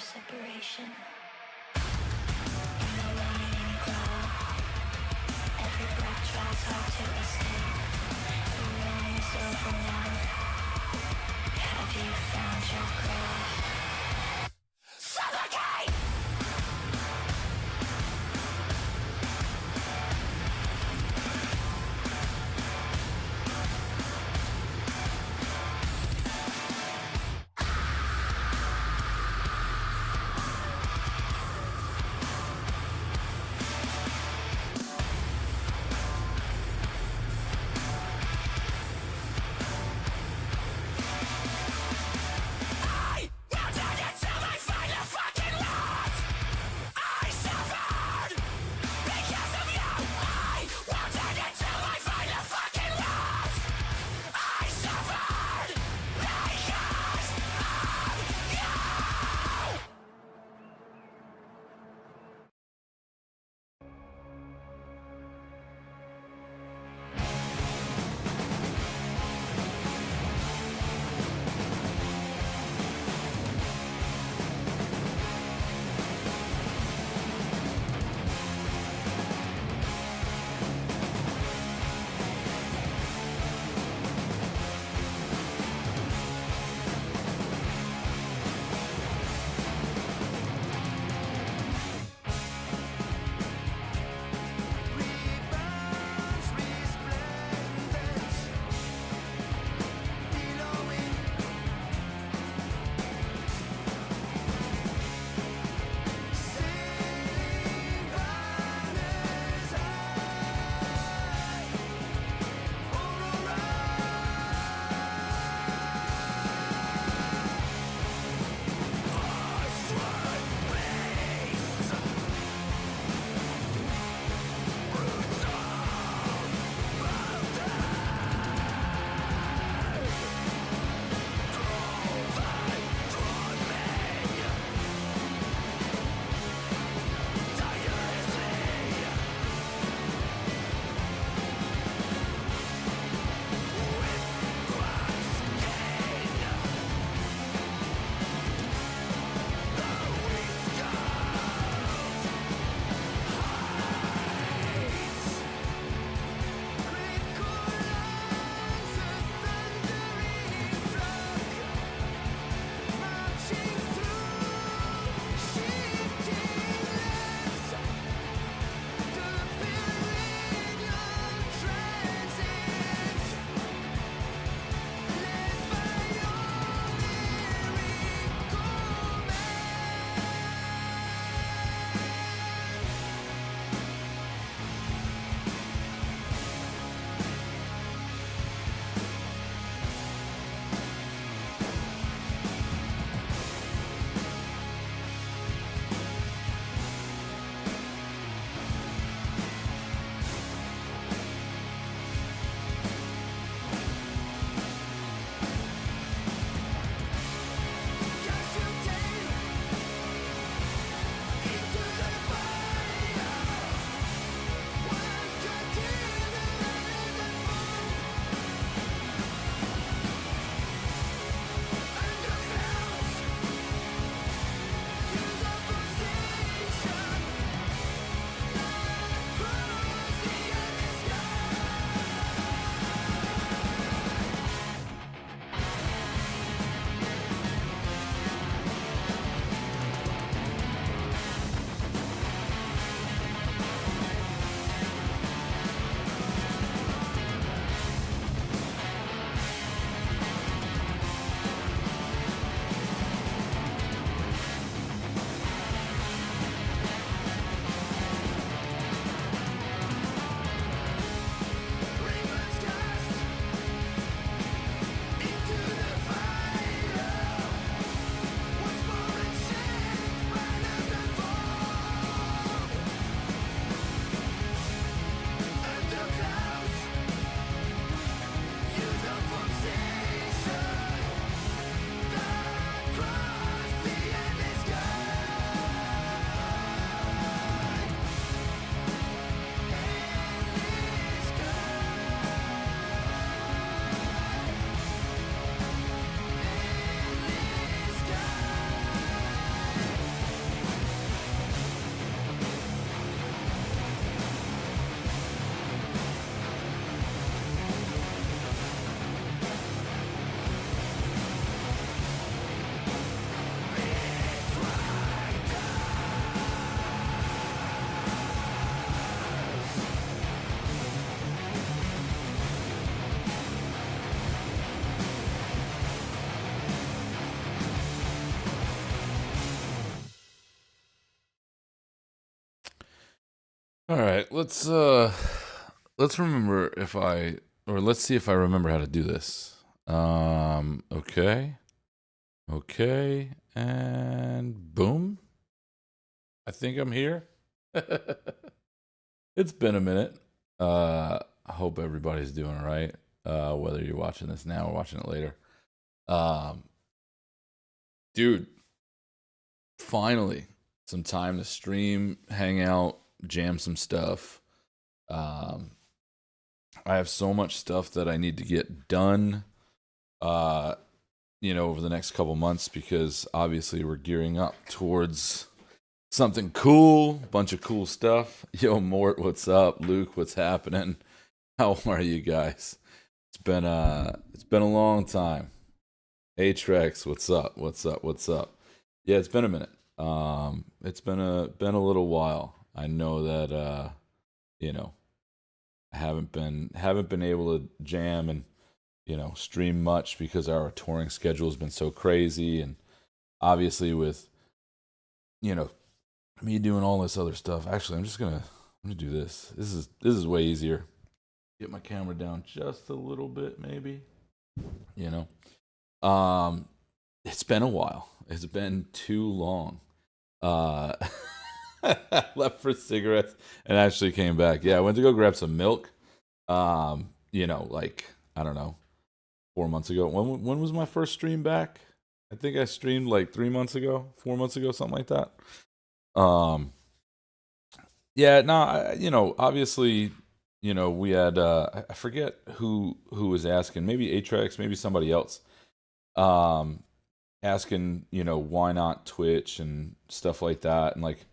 separation. In the waning glow, every breath tries hard to escape. The rain is over now. Have you found your grave? Suffocate! let's remember if I or let's see if I remember how to do this. Okay. Okay, and boom. I think I'm here. It's been a minute. I hope everybody's doing all right. Whether you're watching this now or watching it later. Um, dude, finally some time to stream, hang out, jam some stuff. Um, I have so much stuff that I need to get done. Uh, over the next couple months because obviously we're gearing up towards something cool, bunch of cool stuff. Yo, Mort, what's up? Luke, what's happening? How are you guys? It's been a long time. Atrex, what's up? What's up? What's up? Yeah, it's been a minute. It's been a little while. I know that you know, I haven't been able to jam and stream much because our touring schedule has been so crazy and obviously with you know me doing all this other stuff. Actually, I'm gonna do this. This is way easier. Get my camera down just a little bit, maybe. You um, it's been a while. It's been too long. Uh, left for cigarettes and actually came back. Yeah, I went to go grab some milk. Like I don't know, 4 months ago. When was my first stream back? I think I streamed like 3 months ago, 4 months ago, something like that. Um, yeah, no, obviously, we had I forget who was asking, maybe Atrax, maybe somebody else, um, asking, why not Twitch and stuff like that, and like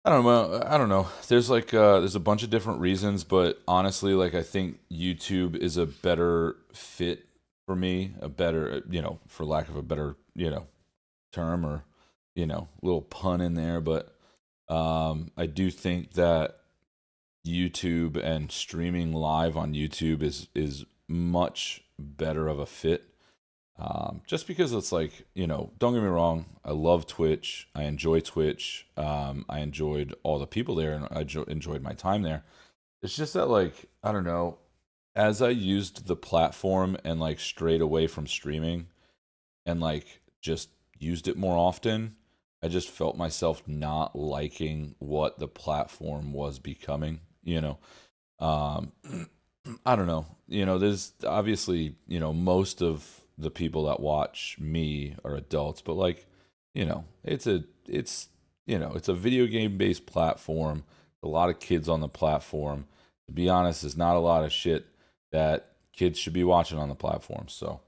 I don't know. There's a bunch of different reasons, but honestly, like I think YouTube is a better fit for me, a better, for lack of a better, term or, little pun in there, but I do think that YouTube and streaming live on YouTube is much better of a fit. Just because it's like, don't get me wrong, I love Twitch. I enjoy Twitch. I enjoyed all the people there and enjoyed my time there. It's just that, like, I don't know, as I used the platform and like strayed away from streaming and like just used it more often, I just felt myself not liking what the platform was becoming, Um, I don't know. There's obviously, most of the people that watch me are adults, but like, it's a video game based platform. A lot of kids on the platform. To be honest, there's not a lot of shit that kids should be watching on the platform. So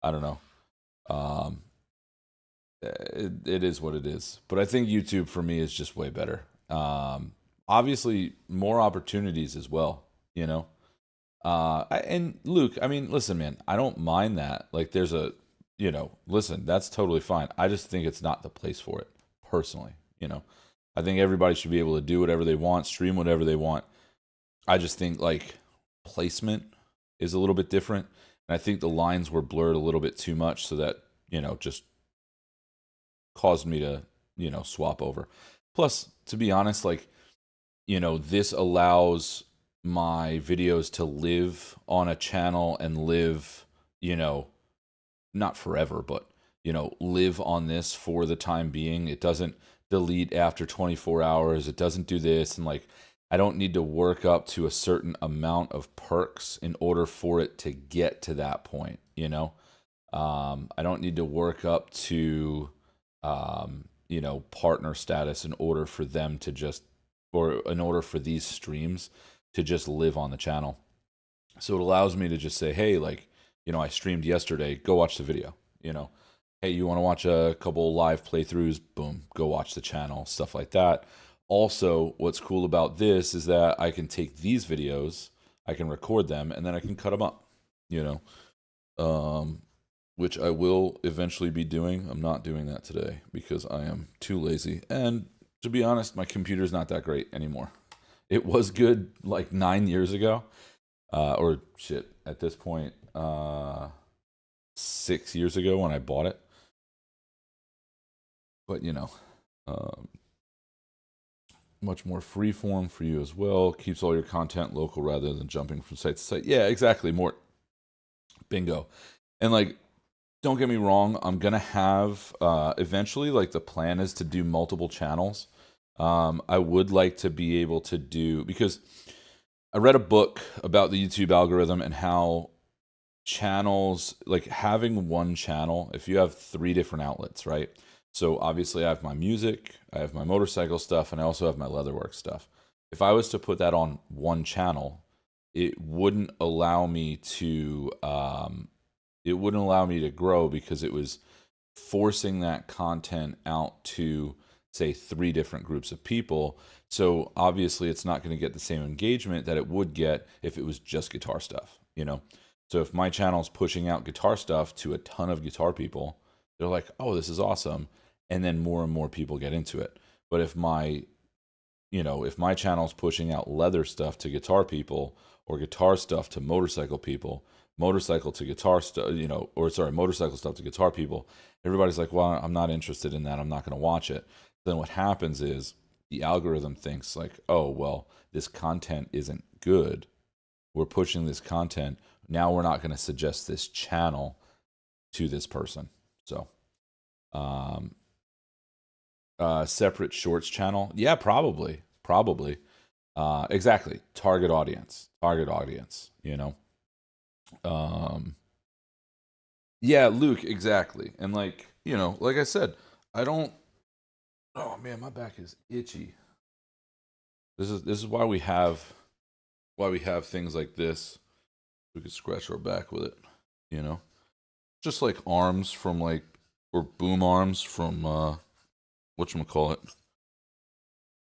I don't know. Um, it is what it is. But I think YouTube for me is just way better. Obviously, more opportunities as well. You know, and Luke, I mean, listen, man, I don't mind that. Like, listen, that's totally fine. I just think it's not the place for it, personally. I think everybody should be able to do whatever they want, stream whatever they want. I just think like placement is a little bit different, and I think the lines were blurred a little bit too much, so that just caused me to swap over. Plus, to be honest, like this allows my videos to live on a channel and live, not forever, but live on this for the time being. It doesn't delete after 24 hours. It doesn't do this, and like I don't need to work up to a certain amount of perks in order for it to get to that point. I don't need to work up to partner status in order for them to just, or in order for these streams to just live on the channel. So it allows me to just say, hey, like, I streamed yesterday, go watch the video. Hey, you want to watch a couple live playthroughs? Boom, go watch the channel, stuff like that. Also, what's cool about this is that I can take these videos, I can record them, and then I can cut them up, um, which I will eventually be doing. I'm not doing that today because I am too lazy. And to be honest, my computer's not that great anymore. It was good like 9 years ago. Or shit, at this point, 6 years ago when I bought it. But um, much more free form for you as well. Keeps all your content local rather than jumping from site to site. Yeah, exactly. More bingo. And like, don't get me wrong, I'm gonna have eventually, like, the plan is to do multiple channels. I would like to be able to do, because I read a book about the YouTube algorithm and how channels, like having one channel, if you have 3 different outlets, right? So obviously I have my music, I have my motorcycle stuff, and I also have my leatherwork stuff. If I was to put that on one channel, it wouldn't allow me to grow, because it was forcing that content out to, say, 3 different groups of people. So obviously it's not going to get the same engagement that it would get if it was just guitar stuff, you know? So if my channel's pushing out guitar stuff to a ton of guitar people, they're like, oh, this is awesome. And then more and more people get into it. But if my channel's pushing out leather stuff to guitar people, or guitar stuff to motorcycle people, motorcycle to guitar stuff, motorcycle stuff to guitar people, everybody's like, well, I'm not interested in that. I'm not going to watch it. Then what happens is the algorithm thinks like, oh, well, this content isn't good. We're pushing this content. Now we're not going to suggest this channel to this person. So, separate shorts channel. Yeah, probably. Exactly. Target audience, yeah, Luke, exactly. And like, like I said, I don't, oh man, my back is itchy. This is why we have things like this. We could scratch our back with it, just like arms from like, or boom arms from whatchamacallit,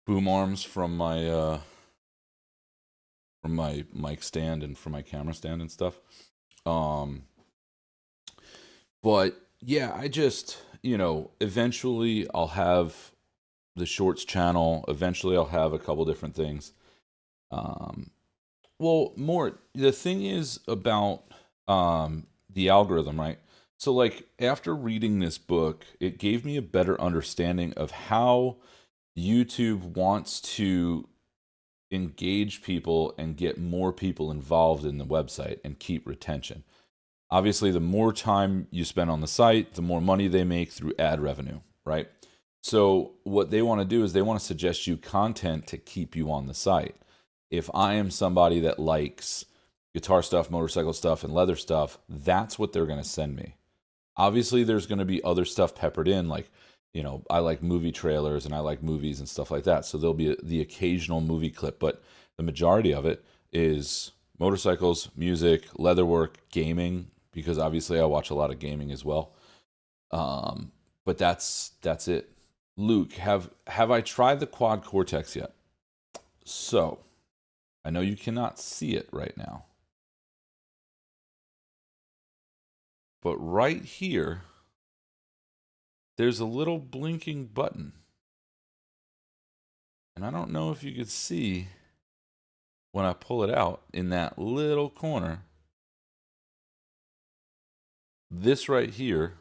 boom arms from my mic stand and from my camera stand and stuff. But yeah, I just, eventually I'll have the shorts channel. Eventually I'll have a couple different things. Well, more, the thing is about the algorithm, right? So like, after reading this book, it gave me a better understanding of how YouTube wants to engage people and get more people involved in the website and keep retention. Obviously, the more time you spend on the site, the more money they make through ad revenue, right? So what they want to do is they want to suggest you content to keep you on the site. If I am somebody that likes guitar stuff, motorcycle stuff, and leather stuff, that's what they're going to send me. Obviously, there's going to be other stuff peppered in, like, I like movie trailers and I like movies and stuff like that. So there'll be the occasional movie clip, but the majority of it is motorcycles, music, leatherwork, gaming, because obviously I watch a lot of gaming as well. But that's it. Luke, have I tried the quad Cortex yet? So, I know you cannot see it right now, but right here, there's a little blinking button. And I don't know if you could see when I pull it out in that little corner. This right here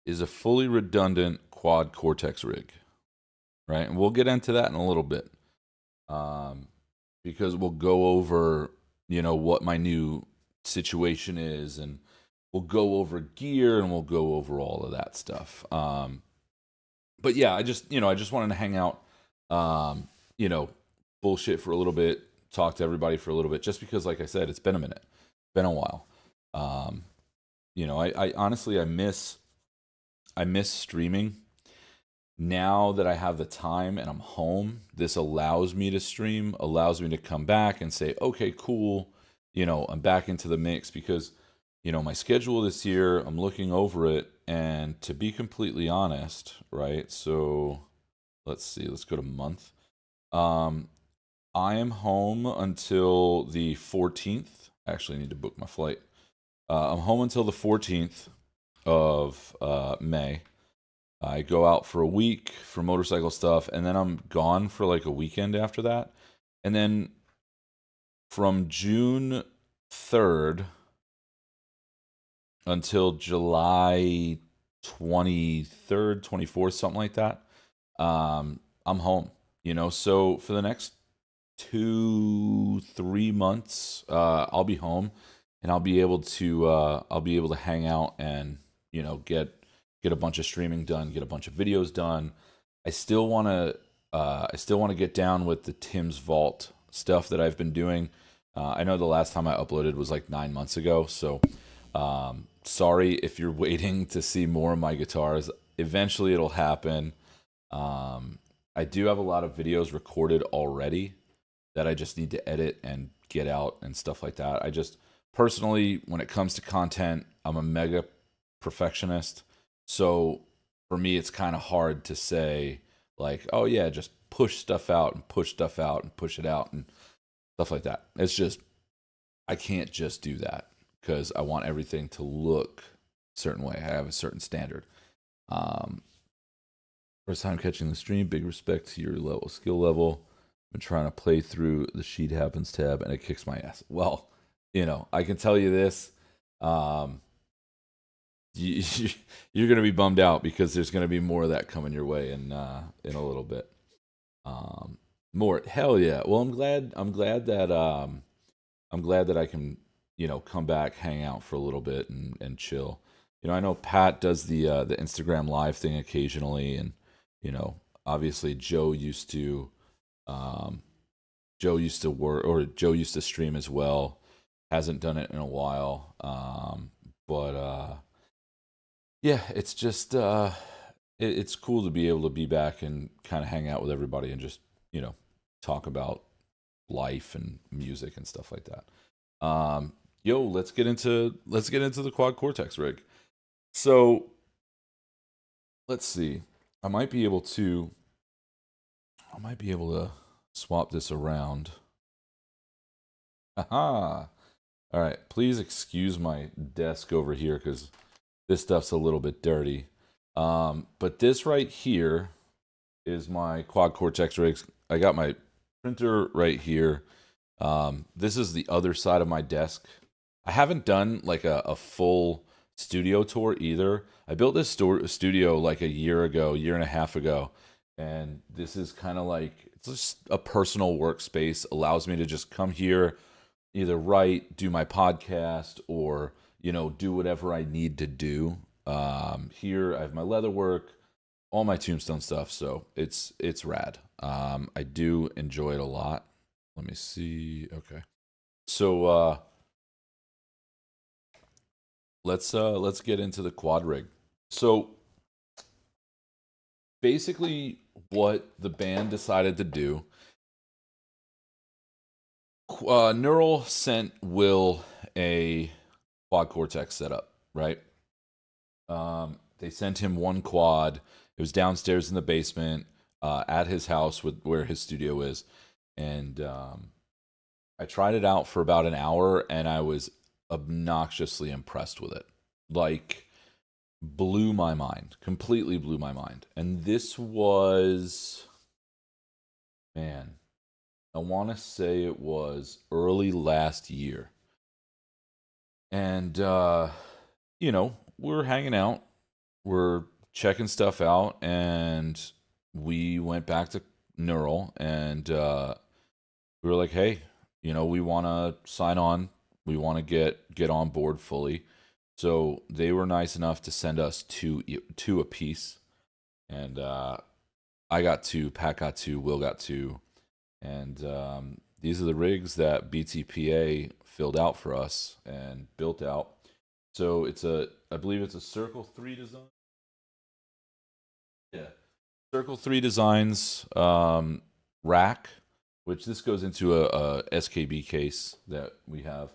is a fully redundant quad Cortex rig, right? And we'll get into that in a little bit, because we'll go over, what my new situation is, and we'll go over gear, and we'll go over all of that stuff. But yeah, I just wanted to hang out, bullshit for a little bit, talk to everybody for a little bit, just because, like I said, it's been a minute, been a while. I honestly, I miss streaming. Now that I have the time and I'm home, this allows me to stream, allows me to come back and say, okay, cool, I'm back into the mix, because, my schedule this year, I'm looking over it, and to be completely honest, right? So let's see, let's go to month. I am home until the 14th. Actually, I need to book my flight. I'm home until the 14th of May. I go out for a week for motorcycle stuff, and then I'm gone for like a weekend after that. And then from June 3rd until July 23rd, 24th, something like that, I'm home. So for the next 2, 3 months, I'll be home, and I'll be able to hang out and get a bunch of streaming done, get a bunch of videos done. I still want to I still want to get down with the Tim's Vault stuff that I've been doing. I know the last time I uploaded was like 9 months ago, so sorry if you're waiting to see more of my guitars. Eventually, it'll happen. I do have a lot of videos recorded already that I just need to edit and get out and stuff like that. I just personally, when it comes to content, I'm a mega perfectionist. So for me, it's kind of hard to say, like, oh yeah, just push stuff out and push stuff out and push it out and stuff like that. It's just, I can't just do that because I want everything to look a certain way. I have a certain standard. Um, First time catching the stream, big respect to your skill level. Been trying to play through the Sheet Happens tab and it kicks my ass. Well, I can tell you this. Um, you, you're going to be bummed out because there's going to be more of that coming your way in a little bit. More, hell yeah. Well, I'm glad that I can come back, hang out for a little bit, and chill. I know Pat does the Instagram live thing occasionally, and obviously um, Joe used to work, or Joe used to stream as well. Hasn't done it in a while, but yeah, it's just it's cool to be able to be back and kind of hang out with everybody and just talk about life and music and stuff like that. Yo, let's get into the quad Cortex rig. So let's see. I might be able to swap this around. Aha. All right, please excuse my desk over here because this stuff's a little bit dirty. But this right here is my quad Cortex rigs. I got my printer right here. This is the other side of my desk. I haven't done like a full studio tour either. I built this studio like a year and a half ago, and this is kind of like, it's just a personal workspace. Allows me to just come here, either write, do my podcast, or do whatever I need to do. Here I have my leather work, all my Tombstone stuff, so it's rad. I do enjoy it a lot. Let me see. Okay, so let's get into the quad rig. So basically, what the band decided to do, Neural sent Will a quad Cortex setup, right? They sent him one quad. It was downstairs in the basement at his house where his studio is, and I tried it out for about an hour, and I was obnoxiously impressed with it. Like, blew my mind, completely blew my mind. And this was, man, I want to say it was early last year. And we're hanging out, we're checking stuff out, and we went back to Neural, and we were like, hey, we want to sign on, we want to get on board fully. So they were nice enough to send us two a piece, and I got two, Pat got two, Will got two, and these are the rigs that BTPA filled out for us and built out. So I believe it's a Circle 3 design. Yeah, Circle 3 Designs rack, which this goes into a SKB case that we have.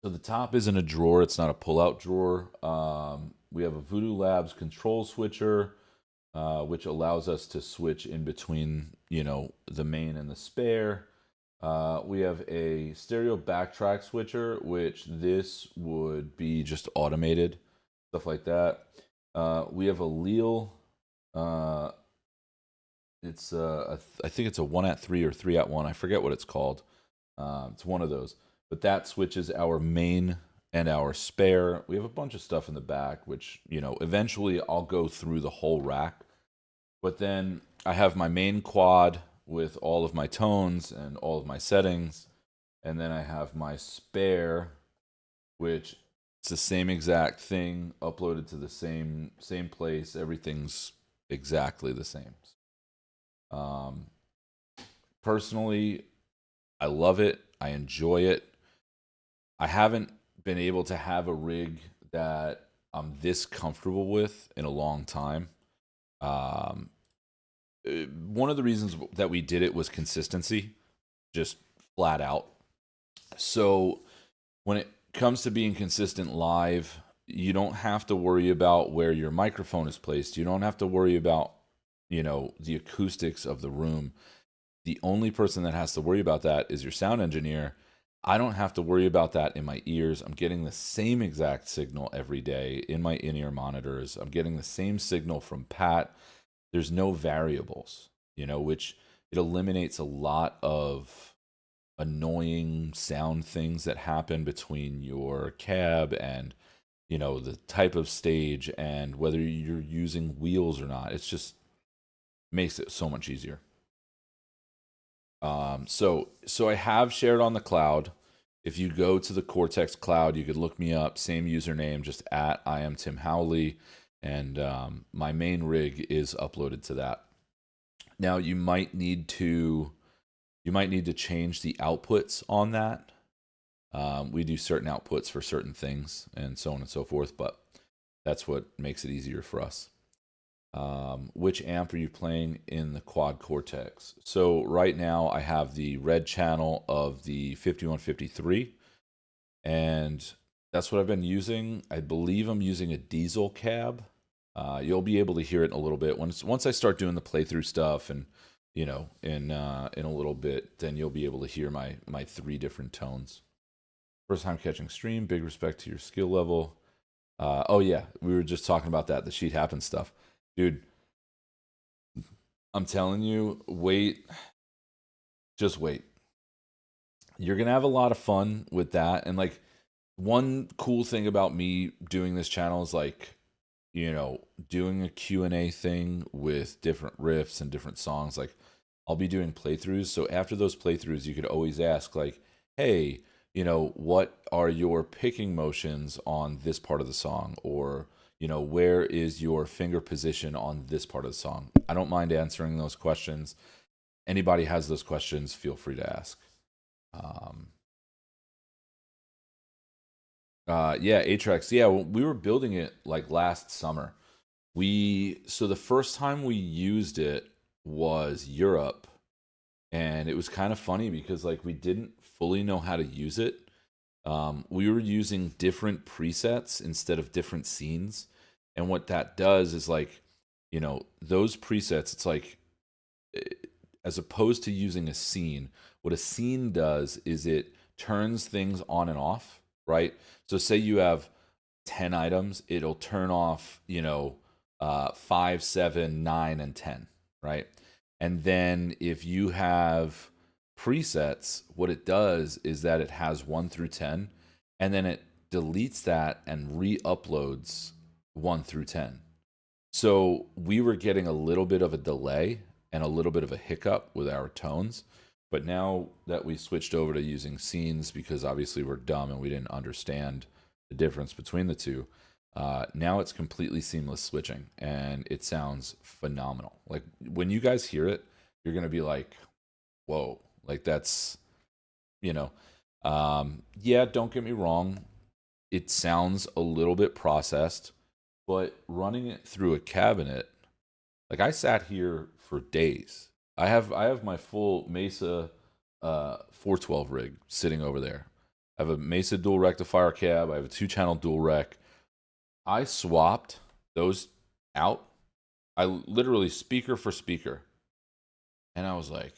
So the top isn't a drawer; it's not a pull-out drawer. We have a Voodoo Labs control switcher, which allows us to switch in between, the main and the spare. We have a stereo backtrack switcher, which this would be just automated, stuff like that. We have a Leal. It's I think it's a 1-at-3 or 3-at-1. I forget what it's called. It's one of those. But that switches our main and our spare. We have a bunch of stuff in the back, which eventually I'll go through the whole rack. But then I have my main quad with all of my tones and all of my settings, and then I have my spare, which it's the same exact thing uploaded to the same place. Everything's exactly the same. Um, Personally, I love it. I enjoy it. I haven't been able to have a rig that I'm this comfortable with in a long time. Um, One of the reasons that we did it was consistency, just flat out. So when it comes to being consistent live, you don't have to worry about where your microphone is placed. You don't have to worry about, the acoustics of the room. The only person that has to worry about that is your sound engineer. I don't have to worry about that in my ears. I'm getting the same exact signal every day in my in-ear monitors. I'm getting the same signal from Pat. There's no variables, which it eliminates a lot of annoying sound things that happen between your cab and the type of stage and whether you're using wheels or not. It's just makes it so much easier. So I have shared on the cloud. If you go to the Cortex cloud, you could look me up, same username, just at iamtimhowley, and my main rig is uploaded to that. Now you might need to change the outputs on that. We do certain outputs for certain things and so on and so forth, but that's what makes it easier for us. Which amp are you playing in the quad Cortex? So right now I have the red channel of the 5153, and that's what I've been using. I believe I'm using a diesel cab. You'll be able to hear it in a little bit once I start doing the playthrough stuff, and in a little bit, then you'll be able to hear my three different tones. First time catching stream. Big respect to your skill level. Oh yeah, we were just talking about that, the sheet happens stuff. Dude, I'm telling you, just wait. You're going to have a lot of fun with that. And like, one cool thing about me doing this channel is like, doing a Q&A thing with different riffs and different songs. Like, I'll be doing playthroughs. So after those playthroughs, you could always ask like, hey, what are your picking motions on this part of the song? Or, where is your finger position on this part of the song? I don't mind answering those questions. Anybody has those questions, feel free to ask. Yeah, Atrax. Yeah, we were building it like last summer. So the first time we used it was Europe, and it was kind of funny because like we didn't fully know how to use it. We were using different presets instead of different scenes. And what that does is like, those presets, it's like, as opposed to using a scene, what a scene does is it turns things on and off, right? So say you have 10 items, it'll turn off, 5, 7, 9, and 10, right? And then if you have presets, what it does is that it has 1 through 10, and then it deletes that and re-uploads 1 through 10. So we were getting a little bit of a delay and a little bit of a hiccup with our tones. But now that we switched over to using scenes, because obviously we're dumb and we didn't understand the difference between the two, now it's completely seamless switching, and it sounds phenomenal. Like when you guys hear it, you're gonna be like, "Whoa!" Like that's, yeah. Don't get me wrong, it sounds a little bit processed, but running it through a cabinet, like I sat here for days. I have my full Mesa 412 rig sitting over there. I have a Mesa dual rectifier cab. I have a 2-channel dual rec. I swapped those out. I literally speaker for speaker. And I was like,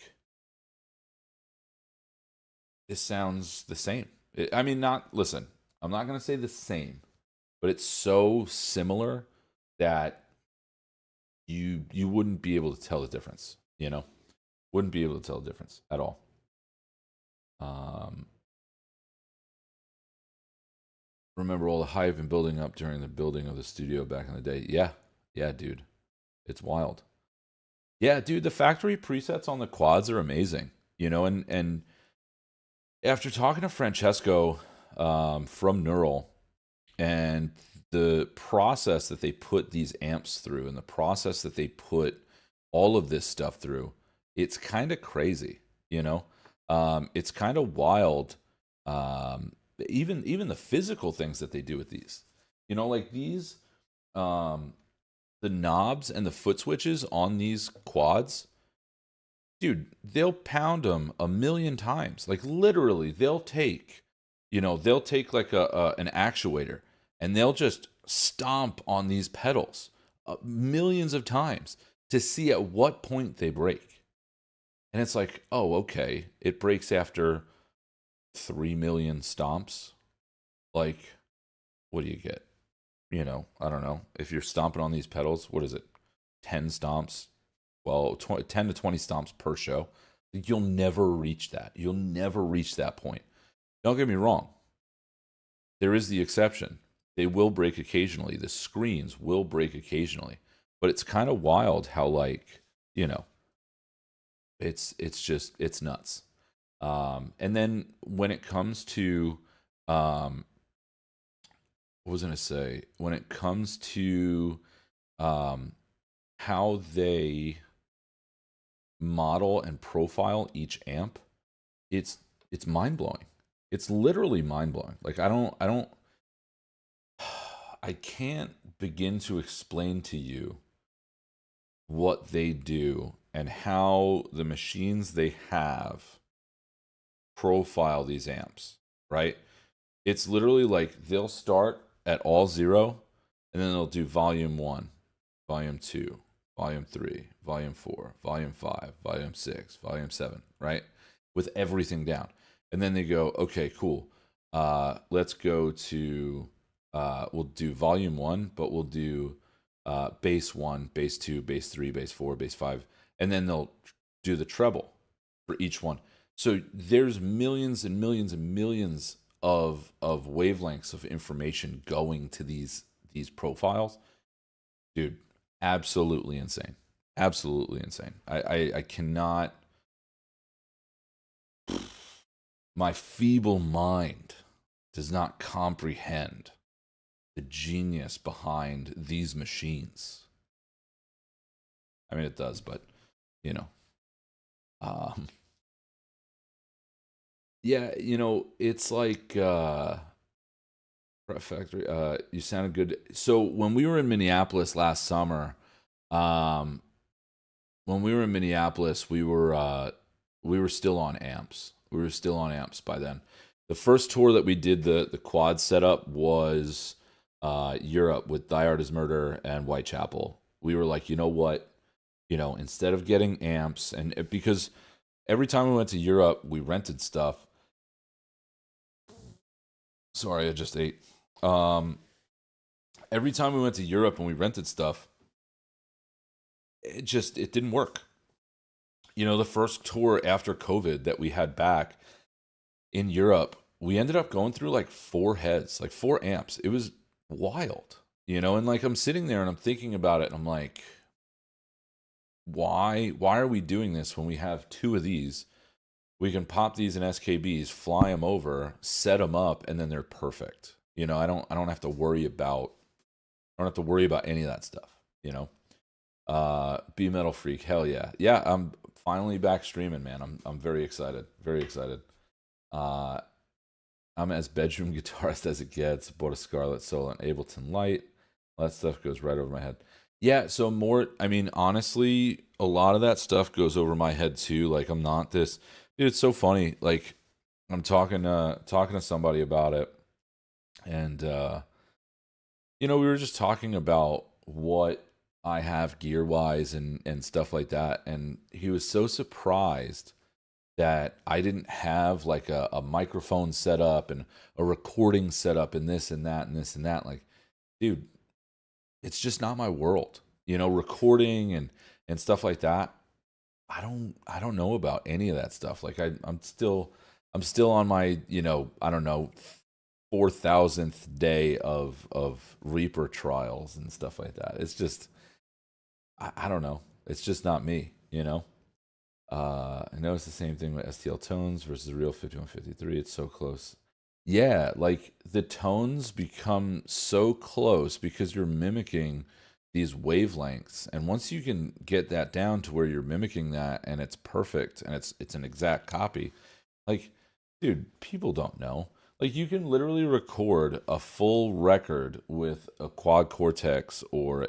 this sounds the same. I mean, listen, I'm not going to say the same, but it's so similar that you wouldn't be able to tell the difference, Wouldn't be able to tell the difference at all. Remember all the hype and building up during the building of the studio back in the day. Yeah, dude. It's wild. Yeah, dude, the factory presets on the quads are amazing. And after talking to Francesco from Neural, and the process that they put these amps through and the process that they put all of this stuff through, it's kind of crazy, you know. It's kind of wild. Even the physical things that they do with these, like these, um, the knobs and the foot switches on these quads, dude, they'll pound them a million times. Like literally, they'll take like an actuator, and they'll just stomp on these pedals millions of times to see at what point they break. And it's like, oh, okay, it breaks after 3 million stomps. Like, what do you get? I don't know. If you're stomping on these pedals, what is it? 10 stomps? Well, 10 to 20 stomps per show. You'll never reach that. You'll never reach that point. Don't get me wrong. There is the exception. They will break occasionally. The screens will break occasionally. But it's kind of wild how, like, it's nuts. And then when it comes to what was I gonna say? When it comes to um how they model and profile each amp, it's mind blowing. It's literally mind blowing. Like I can't begin to explain to you what they do and how the machines they have profile these amps, right? It's literally like they'll start at all zero, and then they'll do volume one, volume two, volume three, volume four, volume five, volume six, volume seven, right? With everything down. And then they go, okay, cool. Let's go to, we'll do volume one, but we'll do bass one, bass two, bass three, bass four, bass five. And then they'll do the treble for each one. So there's millions and millions and millions of wavelengths of information going to these profiles. Dude, absolutely insane. Absolutely insane. I cannot, my feeble mind does not comprehend the genius behind these machines. I mean, it does, but you know, um, yeah, it's like factory. You sounded good. So when we were in Minneapolis last summer, um, we were still on amps. We were still on amps by then. The first tour that we did, the quad setup, was Europe with Die Art is Murder and Whitechapel. We were like, you know what? Instead of getting amps, and because every time we went to Europe, we rented stuff. Sorry, I just ate. Um, every time we went to Europe and we rented stuff, it didn't work. The first tour after COVID that we had back in Europe, we ended up going through like four heads, like four amps. It was wild, and like I'm sitting there and I'm thinking about it and I'm like, why are we doing this when we have two of these? We can pop these in SKBs, fly them over, set them up, and then they're perfect. I don't have to worry about any of that stuff. Be Metal Freak, hell yeah. Yeah, I'm finally back streaming, man. I'm very excited. Very excited. Uh I'm as bedroom guitarist as it gets. Bought a Scarlett Solo and Ableton Light. All that stuff goes right over my head. Yeah, so more, I mean, honestly, a lot of that stuff goes over my head too. Like I'm not this dude, it's so funny. Like I'm talking to somebody about it, and we were just talking about what I have gear wise and stuff like that. And he was so surprised that I didn't have like a microphone set up and a recording set up and this and that and this and that. Like, dude, it's just not my world. Recording and stuff like that. I don't know about any of that stuff. Like I'm still on my, I don't know, 4,000th day of Reaper trials and stuff like that. It's just I don't know. It's just not me, you know. I noticed the same thing with STL tones versus the real 5153. It's so close. Yeah, like the tones become so close because you're mimicking these wavelengths. And once you can get that down to where you're mimicking that and it's perfect and it's an exact copy, like, dude, people don't know. Like, you can literally record a full record with a quad Cortex or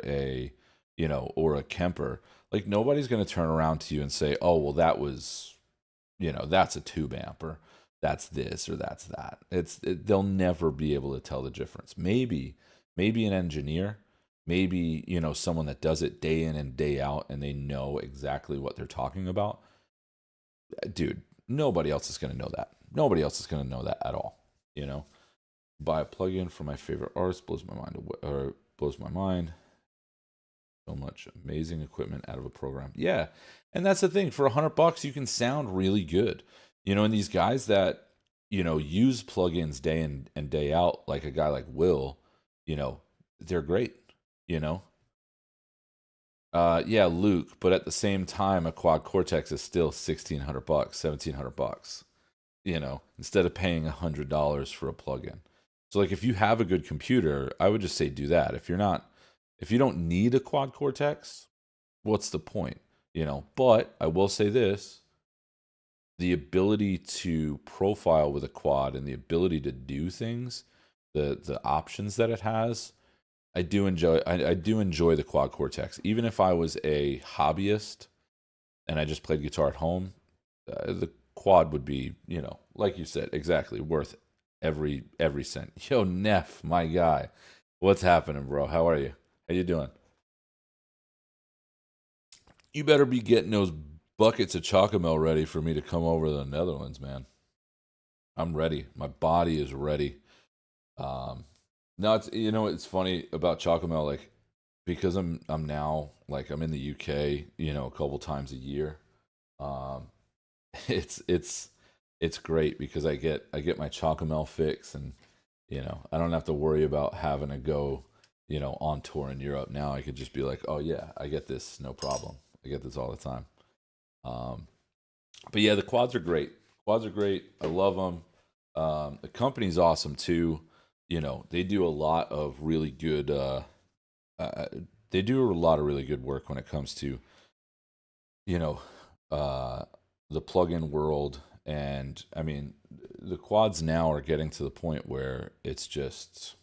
or a Kemper. Like, nobody's going to turn around to you and say, oh, well, that was, that's a tube amp, or that's this, or that's that. They'll never be able to tell the difference. Maybe an engineer, maybe, someone that does it day in and day out and they know exactly what they're talking about. Dude, nobody else is going to know that. Nobody else is going to know that at all. Buy a plugin for my favorite artist, blows my mind. So much amazing equipment out of a program. Yeah, and that's the thing. For $100, you can sound really good. And these guys that use plugins day in and day out, like a guy like Will, they're great. Yeah, Luke, but at the same time, a quad Cortex is still $1,600, $1,700. Instead of paying $100 for a plugin. So, like, if you have a good computer, I would just say do that. If you don't need a quad Cortex, what's the point? But I will say this: the ability to profile with a quad and the ability to do things, the options that it has, I do enjoy. I do enjoy the quad Cortex. Even if I was a hobbyist and I just played guitar at home, the quad would be, like you said, exactly worth every cent. Yo, Neff, my guy, what's happening, bro? How are you? How you doing? You better be getting those buckets of Chocomel ready for me to come over to the Netherlands, man. I'm ready. My body is ready. No, it's funny about Chocomel, like, because I'm now, like, I'm in the UK, a couple times a year. Um, it's great because I get my Chocomel fix, and I don't have to worry about having to go on tour in Europe. Now I could just be like, oh yeah, I get this, no problem. I get this all the time. um but yeah, the quads are great. I love them. The company's awesome too. They do a lot of really good uh they do a lot of really good work when it comes to you know uh the plugin world. And I mean, the quads now are getting to the point where it's just,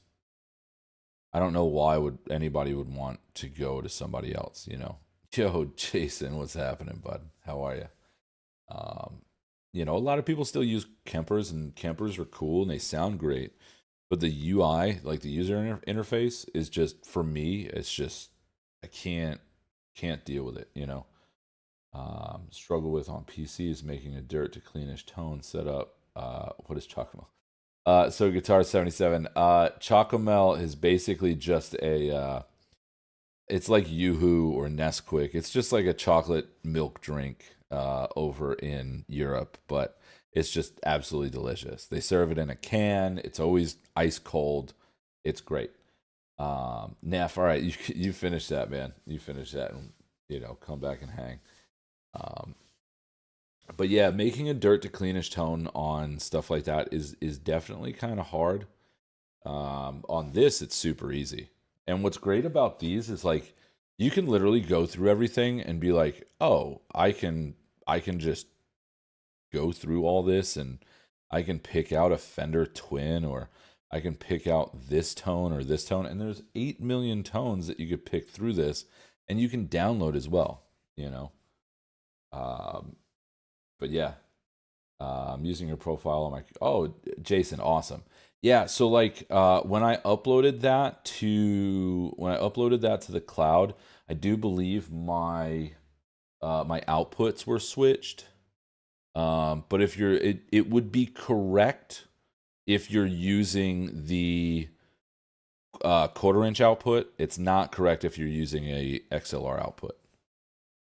I don't know why would anybody would want to go to somebody else. Yo, Jason, what's happening, bud? How are you? Um, a lot of people still use Kempers, and Kempers are cool and they sound great. But the UI, like the user interface, is just, for me, it's just, I can't deal with it. Struggle with on PC is making a dirt to cleanish tone setup. What is Chocomel? So Guitar 77. Chocomel is basically just it's like Yoo-Hoo or Nesquik. It's just like a chocolate milk drink over in Europe, but it's just absolutely delicious. They serve it in a can. It's always ice cold. It's great. Neff, all right, you finish that, man. You finish that, and come back and hang. Um, but yeah, making a dirt to cleanish tone on stuff like that is definitely kind of hard. On this, it's super easy. And what's great about these is, like, you can literally go through everything and be like, oh, I can just go through all this, and I can pick out a Fender Twin, or I can pick out this tone or this tone, and there's 8 million tones that you could pick through this, and you can download as well. you know um but yeah, using your profile on my, oh, Jason, awesome. Yeah, so, like, when I uploaded that to the cloud, I do believe my outputs were switched. But if it would be correct if you're using the quarter-inch output. It's not correct if you're using a XLR output.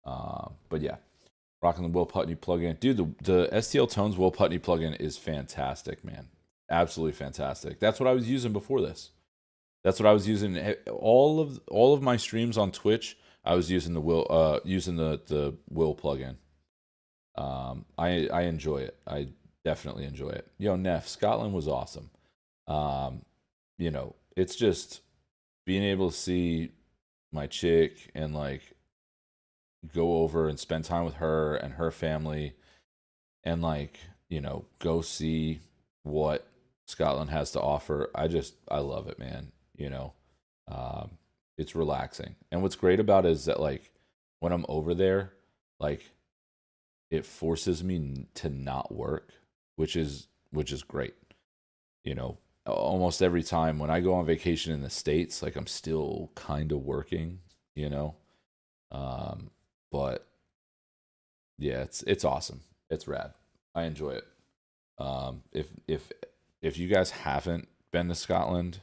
But yeah, rocking the Will Putney plugin, dude. The STL Tones Will Putney plugin is fantastic, man. Absolutely fantastic. That's what I was using before this. That's what I was using. All of my streams on Twitch I was using the will plugin. I enjoy it. I definitely enjoy it. Yo, Neff, Scotland was awesome. Um, it's just being able to see my chick and like go over and spend time with her and her family and like, go see what Scotland has to offer. I love it, man. Um, it's relaxing. And what's great about it is that like when I'm over there, like it forces me to not work, which is great. Almost every time when I go on vacation in the States, like I'm still kind of working, you know. Um, but yeah, it's awesome. It's rad. I enjoy it. If you guys haven't been to Scotland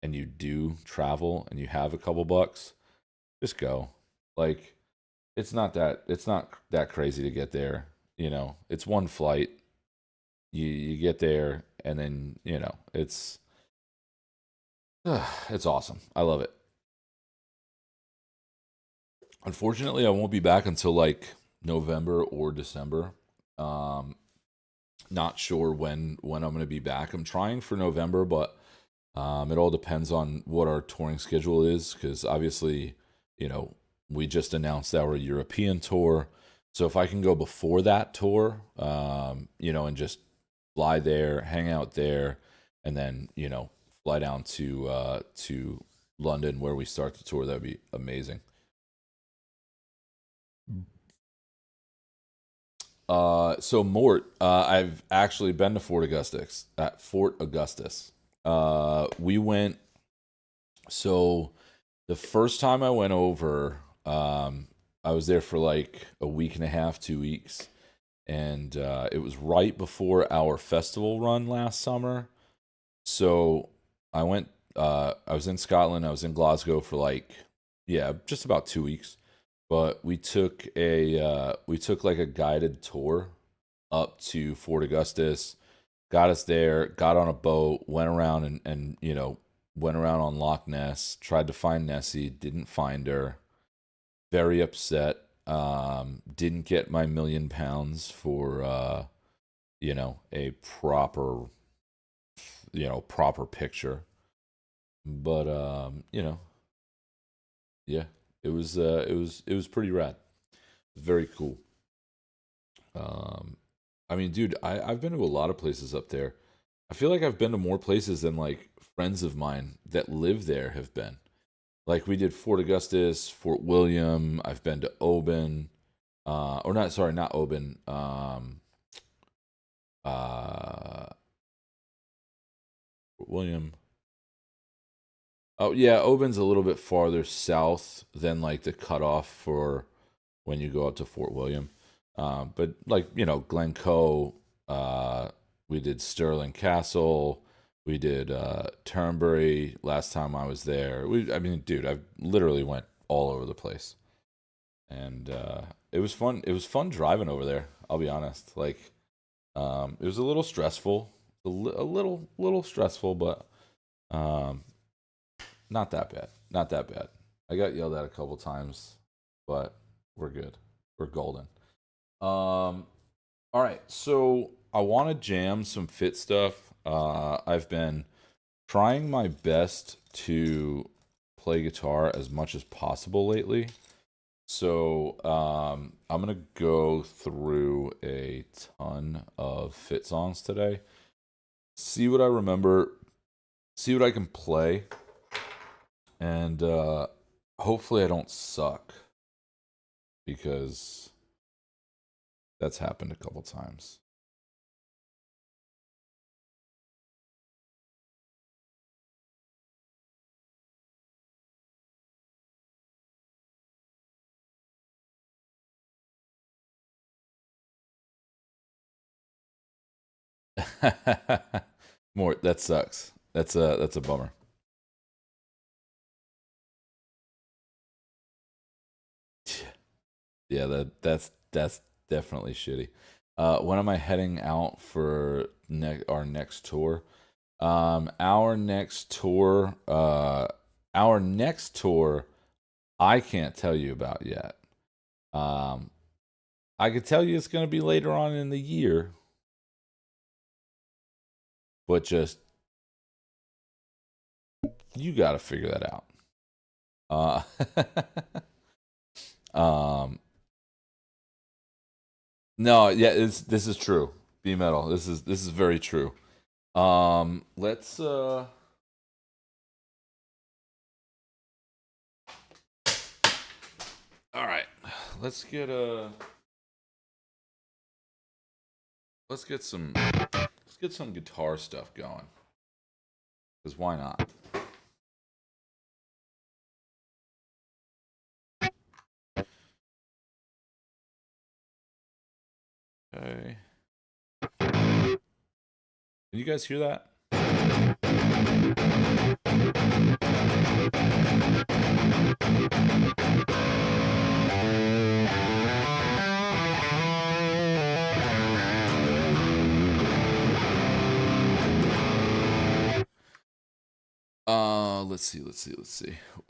and you do travel and you have a couple bucks, just go. Like it's not that crazy to get there. It's one flight. You get there and then it's awesome. I love it. Unfortunately, I won't be back until like November or December. Um, Not sure when I'm going to be back. I'm trying for November, but it all depends on what our touring schedule is because obviously, you know, we just announced our European tour. So if I can go before that tour, and just fly there, hang out there, and then fly down to London where we start the tour, that'd be amazing. So Mort, I've actually been to Fort Augustus. At Fort Augustus, we went. So the first time I went over, I was there for like a week and a half, 2 weeks, and it was right before our festival run last summer. So I went. I was in Scotland. I was in Glasgow for like, yeah, just about 2 weeks. But we took like a guided tour up to Fort Augustus, got us there, got on a boat, went around and went around on Loch Ness, tried to find Nessie, didn't find her. Very upset. Didn't get my £1,000,000 for a proper picture. But yeah, it was pretty rad. Very cool. Um, I mean, dude, I've been to a lot of places up there. I feel like I've been to more places than like friends of mine that live there have been. Like we did Fort Augustus, Fort William. I've been to Oban, or not. Sorry, not Oban. Uh, Fort William. Oh yeah, Oban's a little bit farther south than like the cutoff for when you go out to Fort William. But like Glencoe, uh, we did Stirling Castle, we did Turnberry last time I was there. I mean, dude, I literally went all over the place, and it was fun. It was fun driving over there. I'll be honest. Like, it was a little stressful, a little stressful, but um, not that bad. Not that bad. I got yelled at a couple times, but we're good. We're golden. All right, so I want to jam some fit stuff. I've been trying my best to play guitar as much as possible lately. So I'm gonna go through a ton of fit songs today. See what I remember. See what I can play, and hopefully I don't suck because that's happened a couple times. More that sucks. That's a bummer. Yeah, that's definitely shitty. When am I heading out for our next tour? Our next tour I can't tell you about yet. I could tell you it's going to be later on in the year, but just you got to figure that out. Um, no, yeah, this is true. B metal. This is very true. Let's all right. Let's get some guitar stuff going. Cuz why not? Okay. Can you guys hear that? Let's see.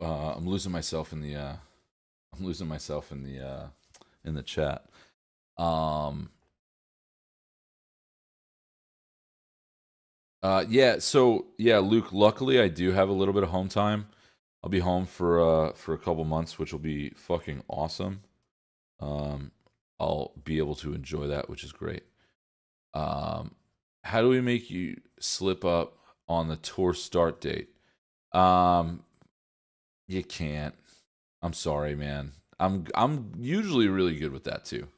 I'm losing myself in the in the chat. Yeah, so yeah, Luke, luckily I do have a little bit of home time. I'll be home for a couple months, which will be fucking awesome. Um I'll be able to enjoy that, which is great. Um how do we make you slip up on the tour start date? Um you can't. I'm sorry, man. I'm usually really good with that too.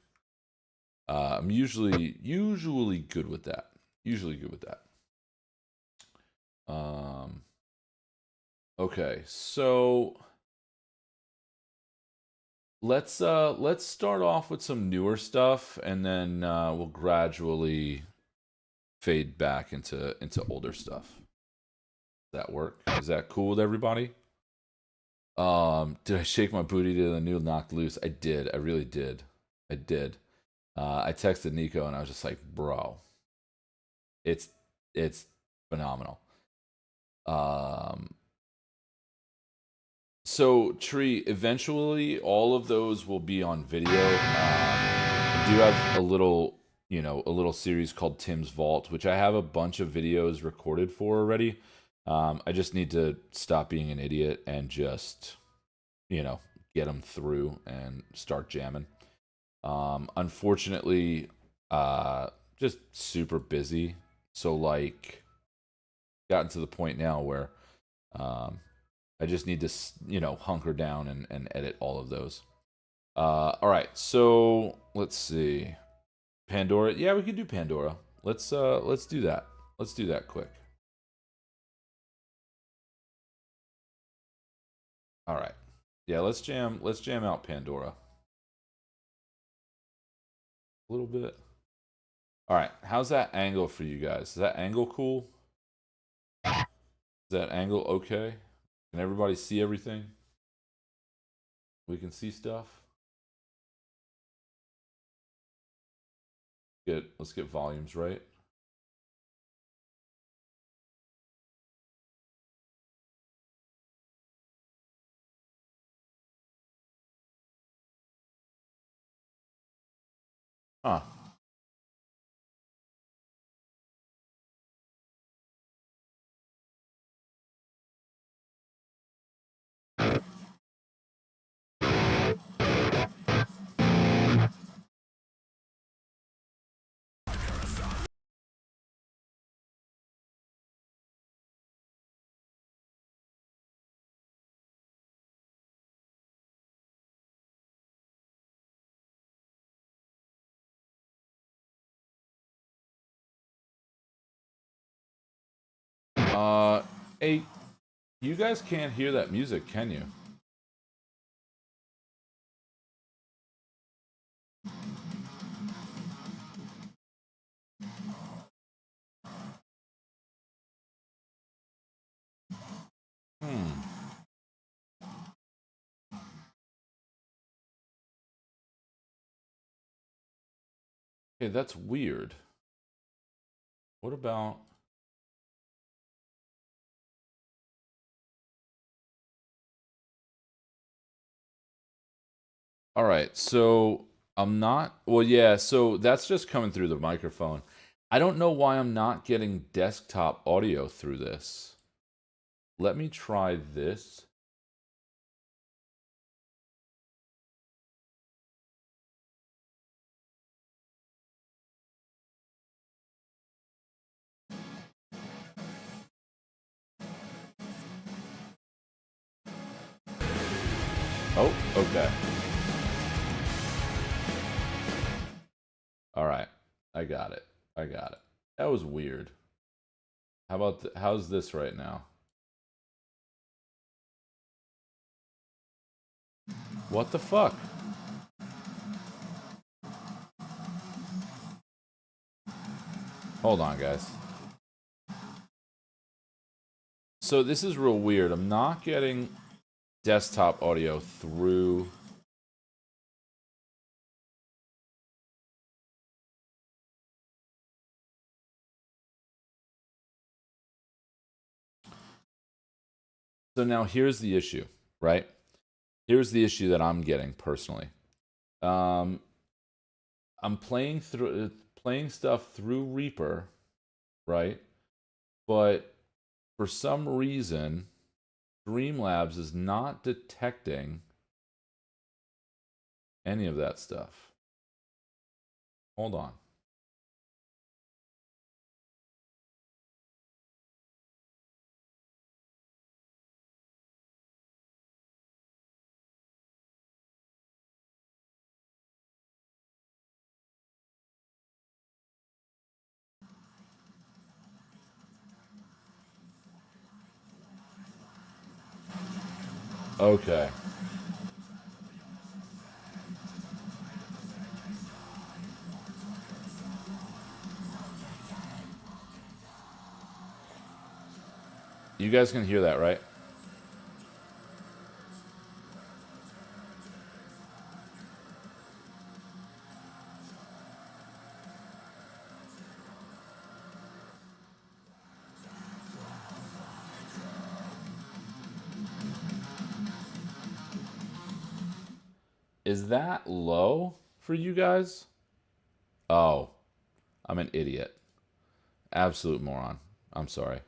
I'm usually good with that. Usually good with that. Um okay, so let's start off with some newer stuff and then we'll gradually fade back into older stuff. Does that work? Is that cool with everybody? Did I shake my booty to the new knocked loose? I did. I really did. I did. I texted Nico and I was just like, bro, it's it's phenomenal. Um, so Tree, eventually all of those will be on video. I do have a little, a little series called Tim's Vault, which I have a bunch of videos recorded for already. I just need to stop being an idiot and just, get them through and start jamming. Unfortunately, just super busy. So like, gotten to the point now where um, I just need to, hunker down and edit all of those. All right, so let's see. Pandora. Yeah, we could do Pandora. Let's do that. Let's do that quick. All right. Yeah, let's jam out Pandora. A little bit. All right. How's that angle for you guys? Is that angle cool? Is that angle okay? Can everybody see everything? We can see stuff. Let's get volumes right. Huh. Uh, hey, you guys can't hear that music, can you? Hmm. Hey, that's weird. What about? All right, so I'm not. Well, yeah, so that's just coming through the microphone. I don't know why I'm not getting desktop audio through this. Let me try this. Oh, okay. All right. I got it. I got it. That was weird. How about how's this right now? What the fuck? Hold on, guys. So this is real weird. I'm not getting desktop audio through. So now here's the issue, right? Here's the issue that I'm getting personally. Um, I'm playing stuff through Reaper, right? But for some reason, Streamlabs is not detecting any of that stuff. Hold on. Okay. You guys can hear that, right? Is that low for you guys? Oh, I'm an idiot. Absolute moron. I'm sorry.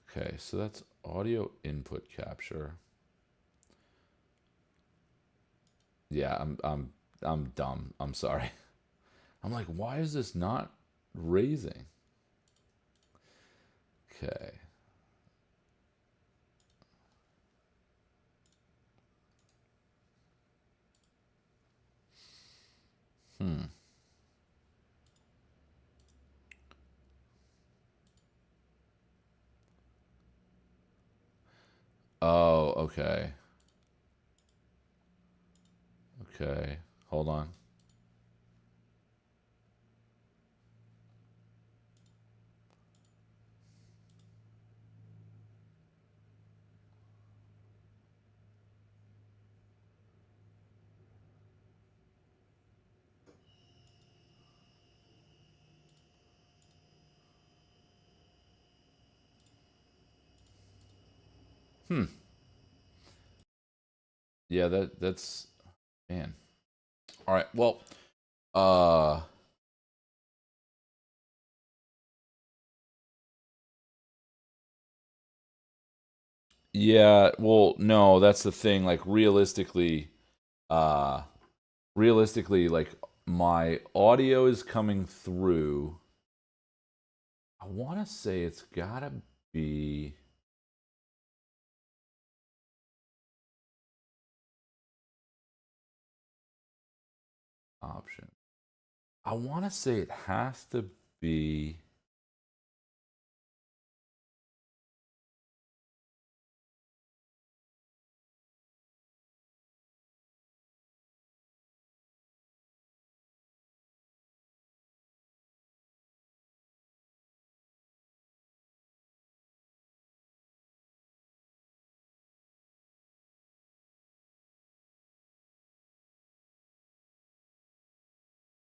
Okay, so that's audio input capture. Yeah, I'm dumb. I'm sorry. I'm like, why is this not raising? Okay. Hmm. Oh, okay. Okay. Hold on. Hmm. Yeah, that's man. All right. Well, uh yeah, well, no, that's the thing. Like uh realistically, like my audio is coming through. I want to say it's gotta be. Option. I want to say it has to be.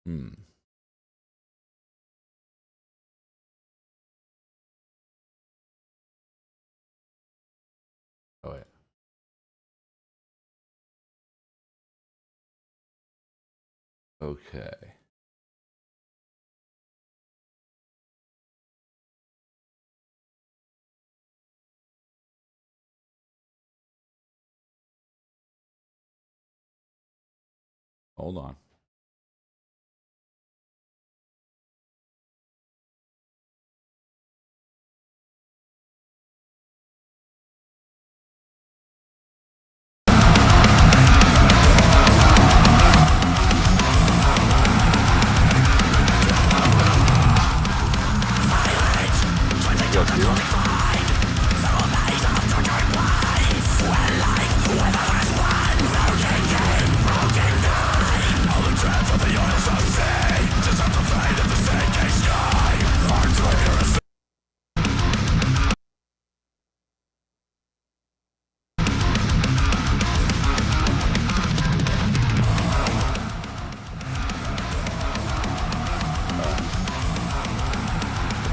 Hmm. Oh, wait. Okay. Hold on.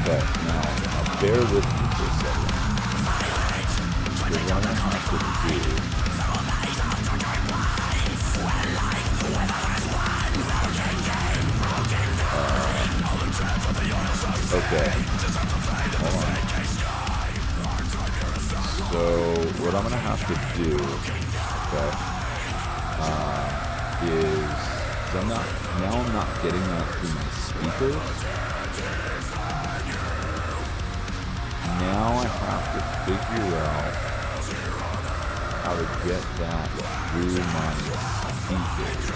Okay, now bear with me for a second. We're gonna have to do. Okay, hold on. So what I'm gonna have to do, okay, is I'm not getting that through my speakers. Now I have to figure out how to get that through my speakers.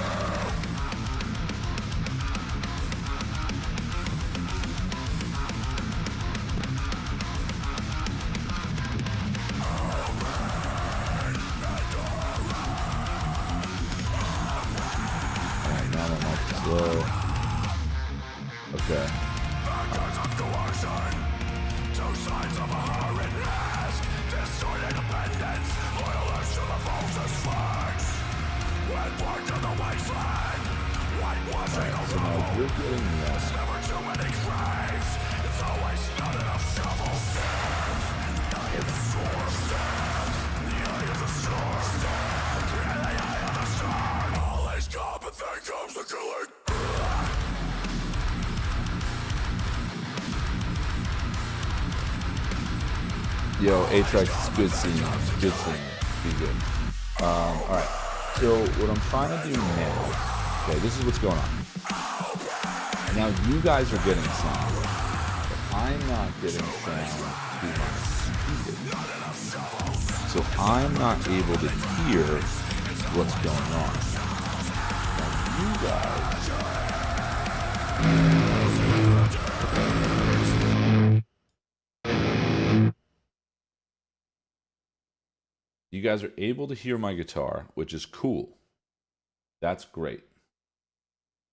Alright, now I'm like slow. Okay. Alright, so now you're getting that. Yo, A-Trax, good seeing you. Good seeing you. Be good. Alright, so what I'm trying to do now, okay, this is what's going on. Now you guys are getting sound, but I'm not getting sound to my speakers. So I'm not able to hear what's going on. Now you guys are able to hear my guitar, which is cool. That's great.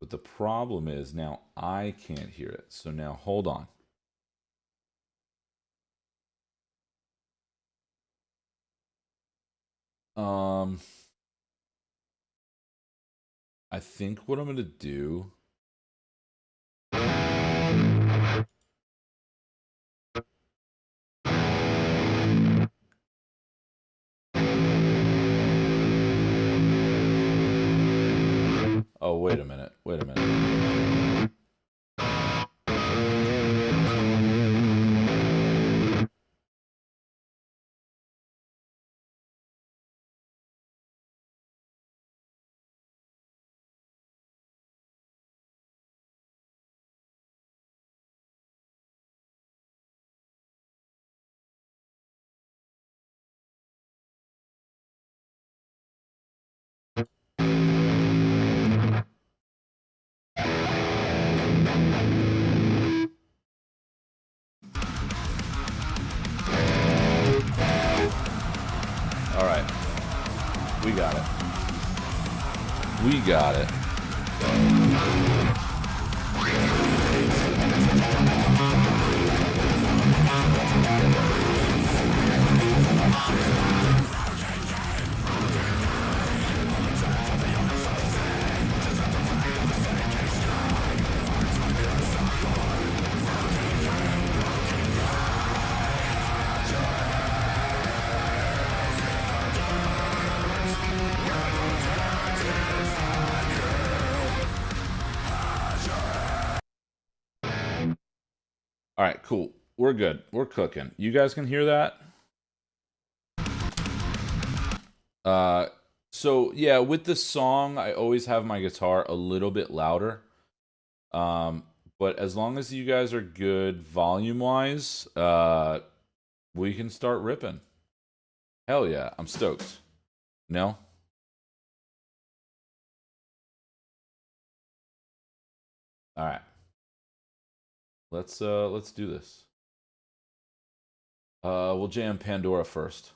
But the problem is now I can't hear it. So now hold on. I think what I'm going to do. Oh, wait a minute. Wait a minute. All right. We got it. We got it. All right, cool. We're good. We're cooking. You guys can hear that? So yeah, with this song, I always have my guitar a little bit louder. But as long as you guys are good volume-wise, we can start ripping. Hell yeah, I'm stoked. No? All right. Let's do this. We'll jam Pandora first.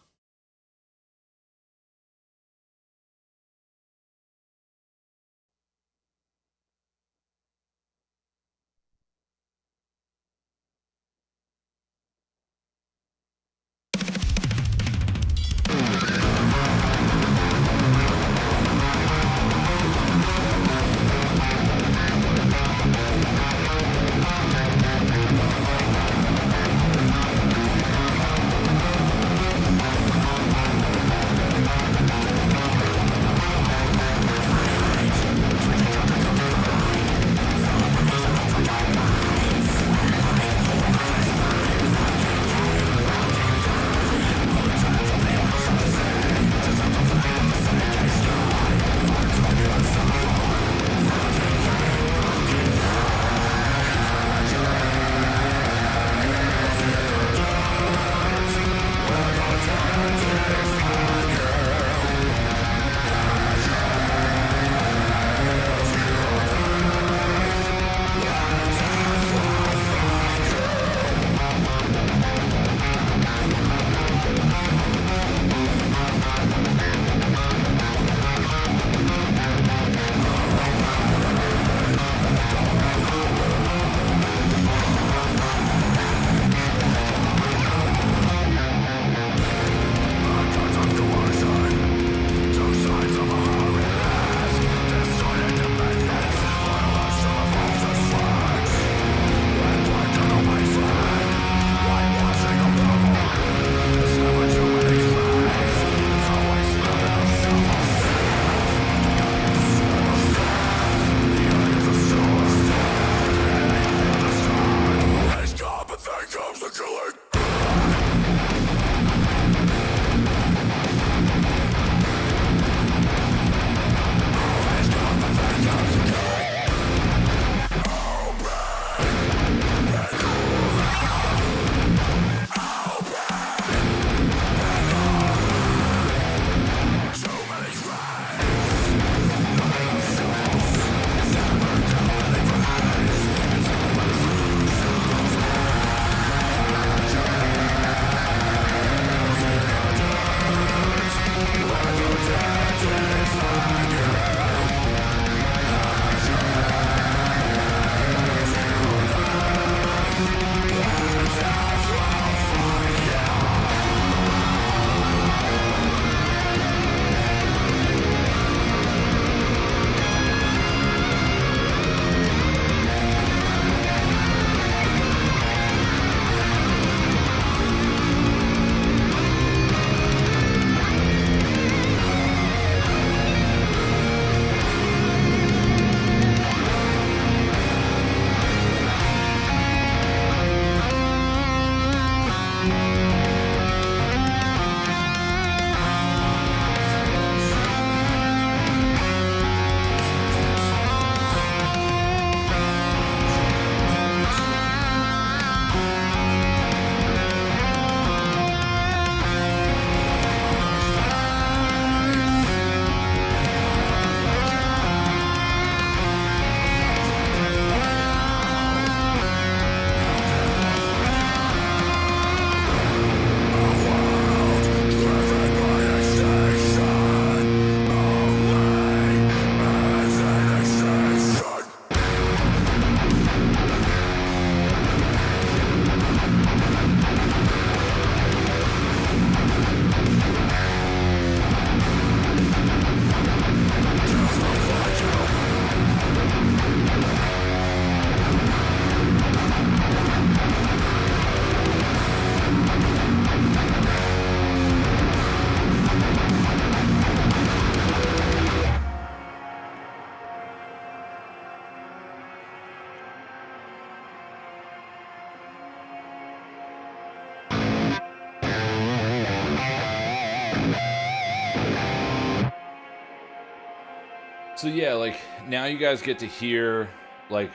So yeah, like now you guys get to hear like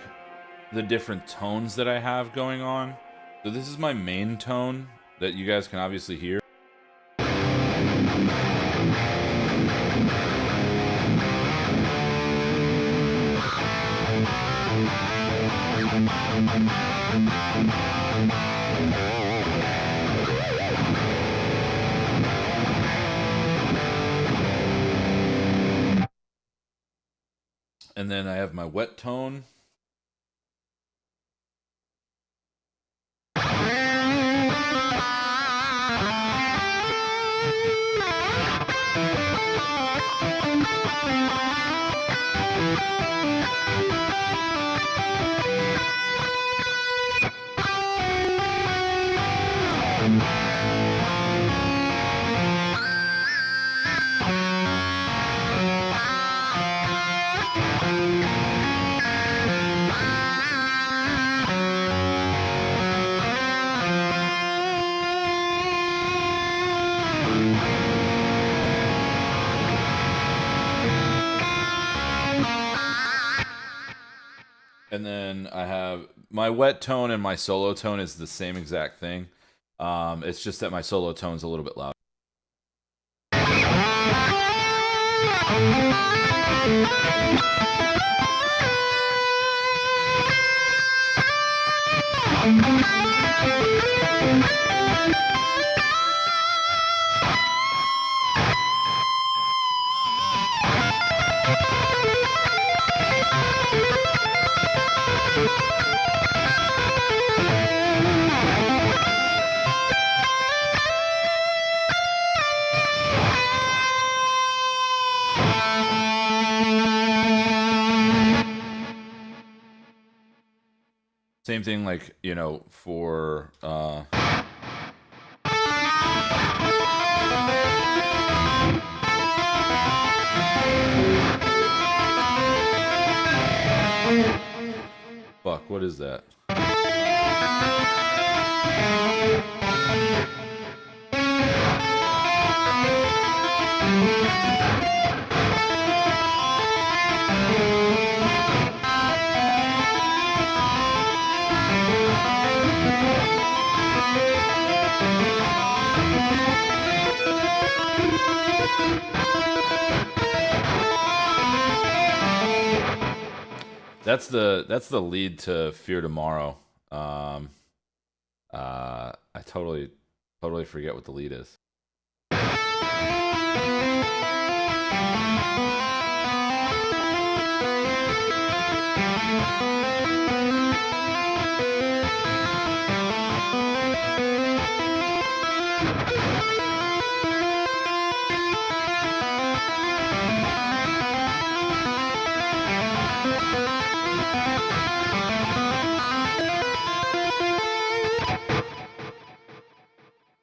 the different tones that I have going on. So this is my main tone that you guys can obviously hear. And then I have my wet tone. And then I have my wet tone and my solo tone is the same exact thing. It's just that my solo tone's a little bit louder. Same thing, like, you know, for fuck, what is that? That's the lead to Fear Tomorrow. I totally forget what the lead is.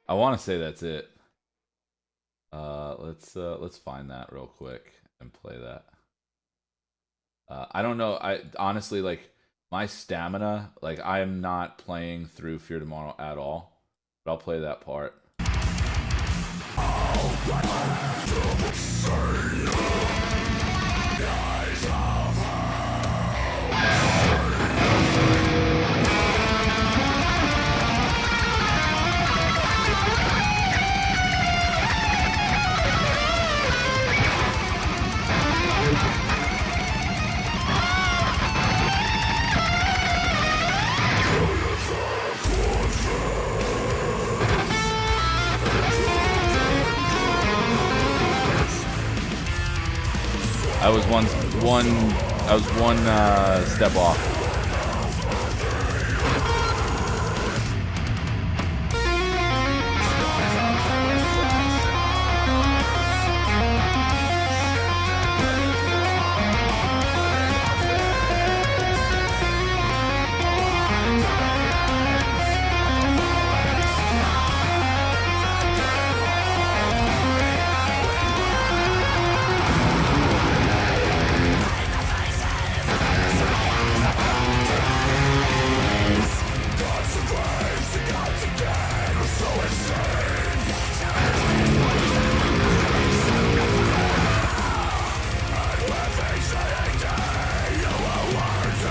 I want to say that's it. Let's find that real quick and play that. I don't know. I honestly, like, my stamina, like, I am not playing through Fear Tomorrow at all. But I'll play that part. I was one step off.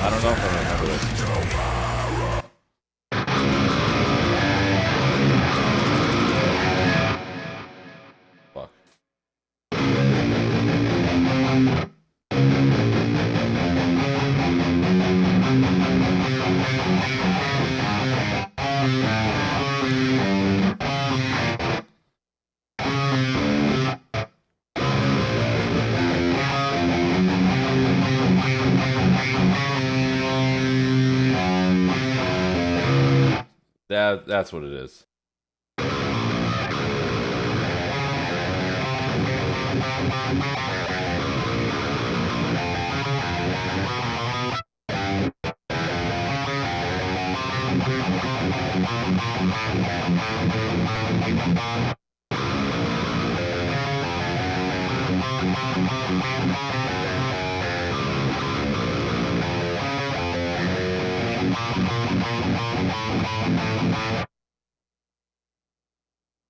I don't know if I remember this. Fuck. That's what it is.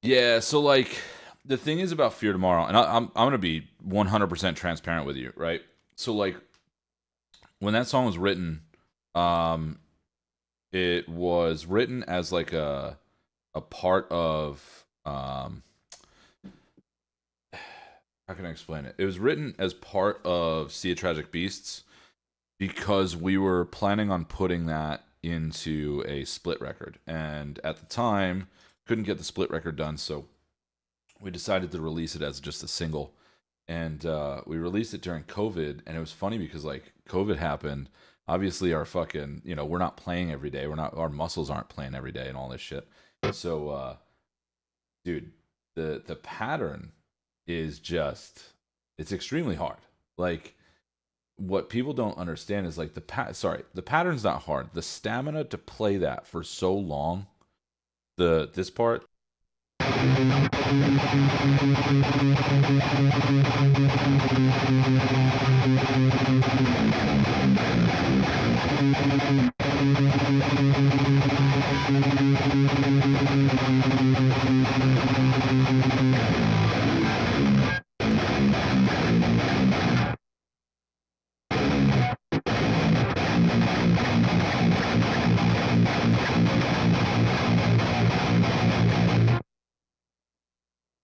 Yeah, so like the thing is about Fear Tomorrow, and I'm gonna be 100% transparent with you, right? So like when that song was written, um, it was written as like a part of how can I explain it? It was written as part of Sea of Tragic Beasts because we were planning on putting that into a split record, and at the time couldn't get the split record done, so we decided to release it as just a single. And we released it during COVID, and it was funny because like COVID happened. Obviously, our fucking we're not playing every day. We're not our muscles aren't playing every day and all this shit. So, dude, the pattern is just it's extremely hard. Like what people don't understand is like the pattern's not hard. The stamina to play that for so long. This part.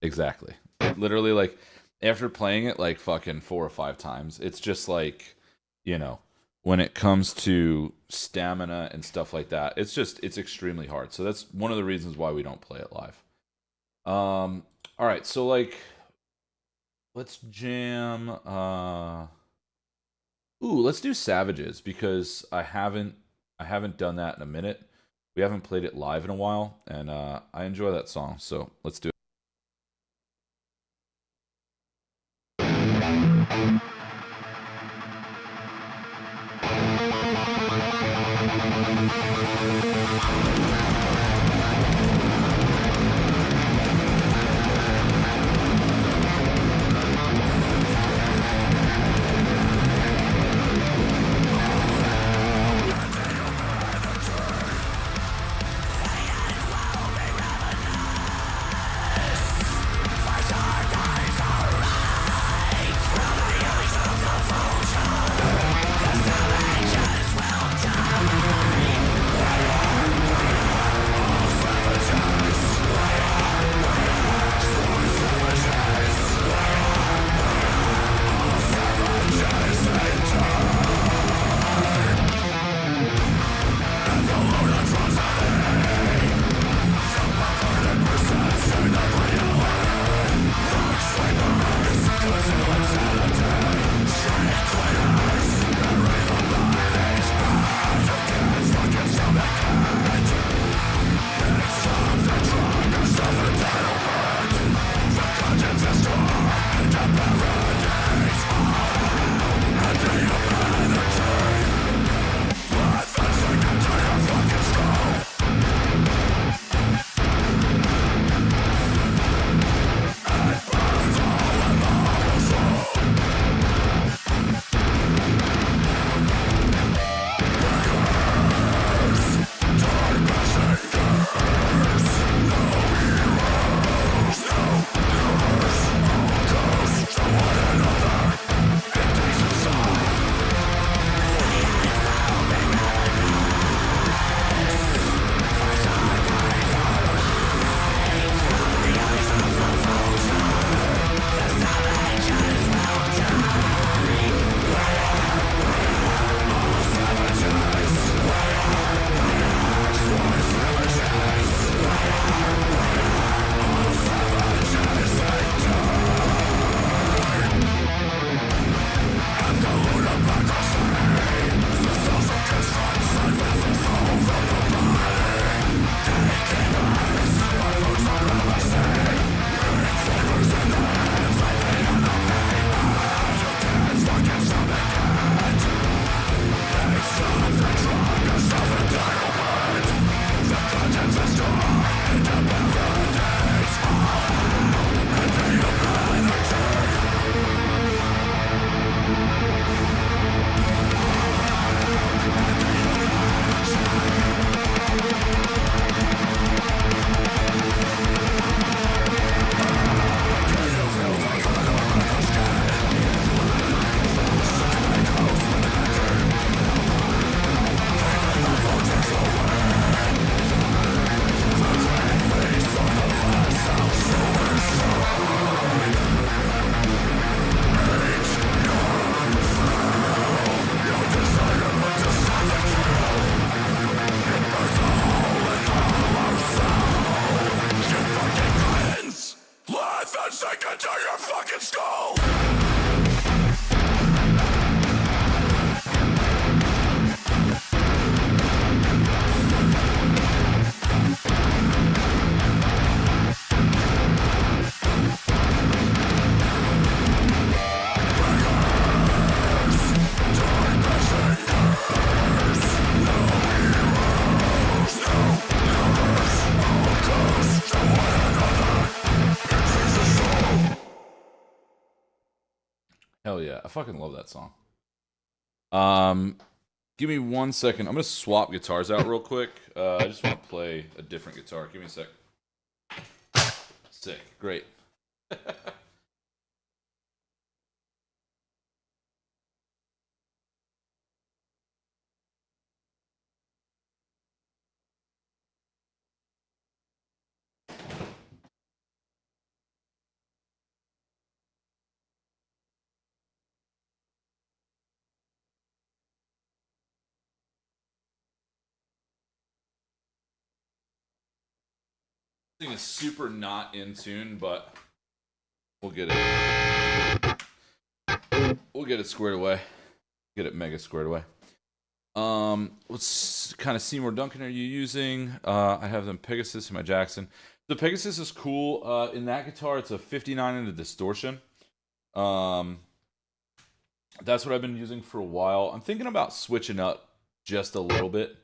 Exactly. Literally, like, after playing it, like, fucking 4 or 5 times, it's just like, when it comes to stamina and stuff like that, it's extremely hard. So that's one of the reasons why we don't play it live. All right, so, like, let's jam, let's do Savages, because I haven't done that in a minute. We haven't played it live in a while, and I enjoy that song, so let's do it. yeah. I fucking love that song. Give me 1 second. I'm gonna swap guitars out real quick. I just want to play a different guitar. Give me a sec. Sick. Great. This thing is super not in tune, but we'll get it. We'll get it squared away. Get it mega squared away. What kind of Seymour Duncan are you using? I have them Pegasus and my Jackson. The Pegasus is cool. In that guitar, it's a 59 in the distortion. That's what I've been using for a while. I'm thinking about switching up just a little bit,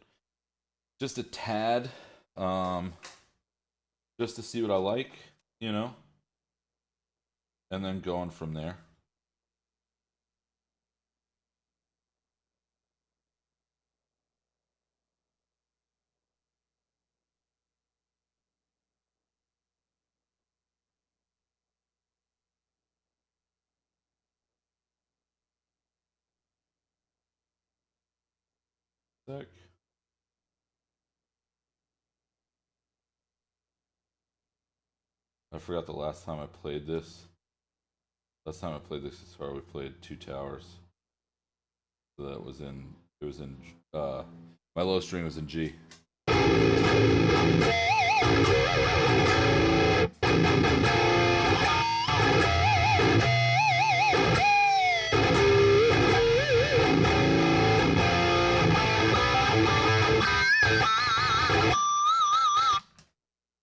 just a tad, just to see what I like, you know, and then going from there. Sec. I forgot the last time I played this. Last time I played this guitar, we played Two Towers. So that was in, it was in, my low string was in G.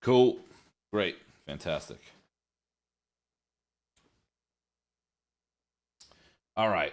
Cool. Great. Fantastic. All right.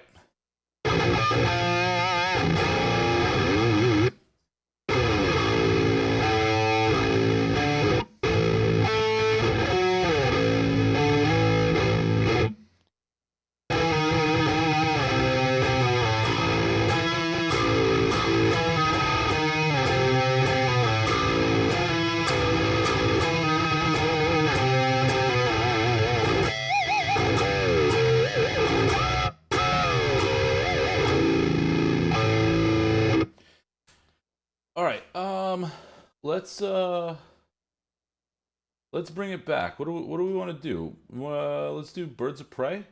Let's bring it back. What do we want to do? Let's do Birds of Prey.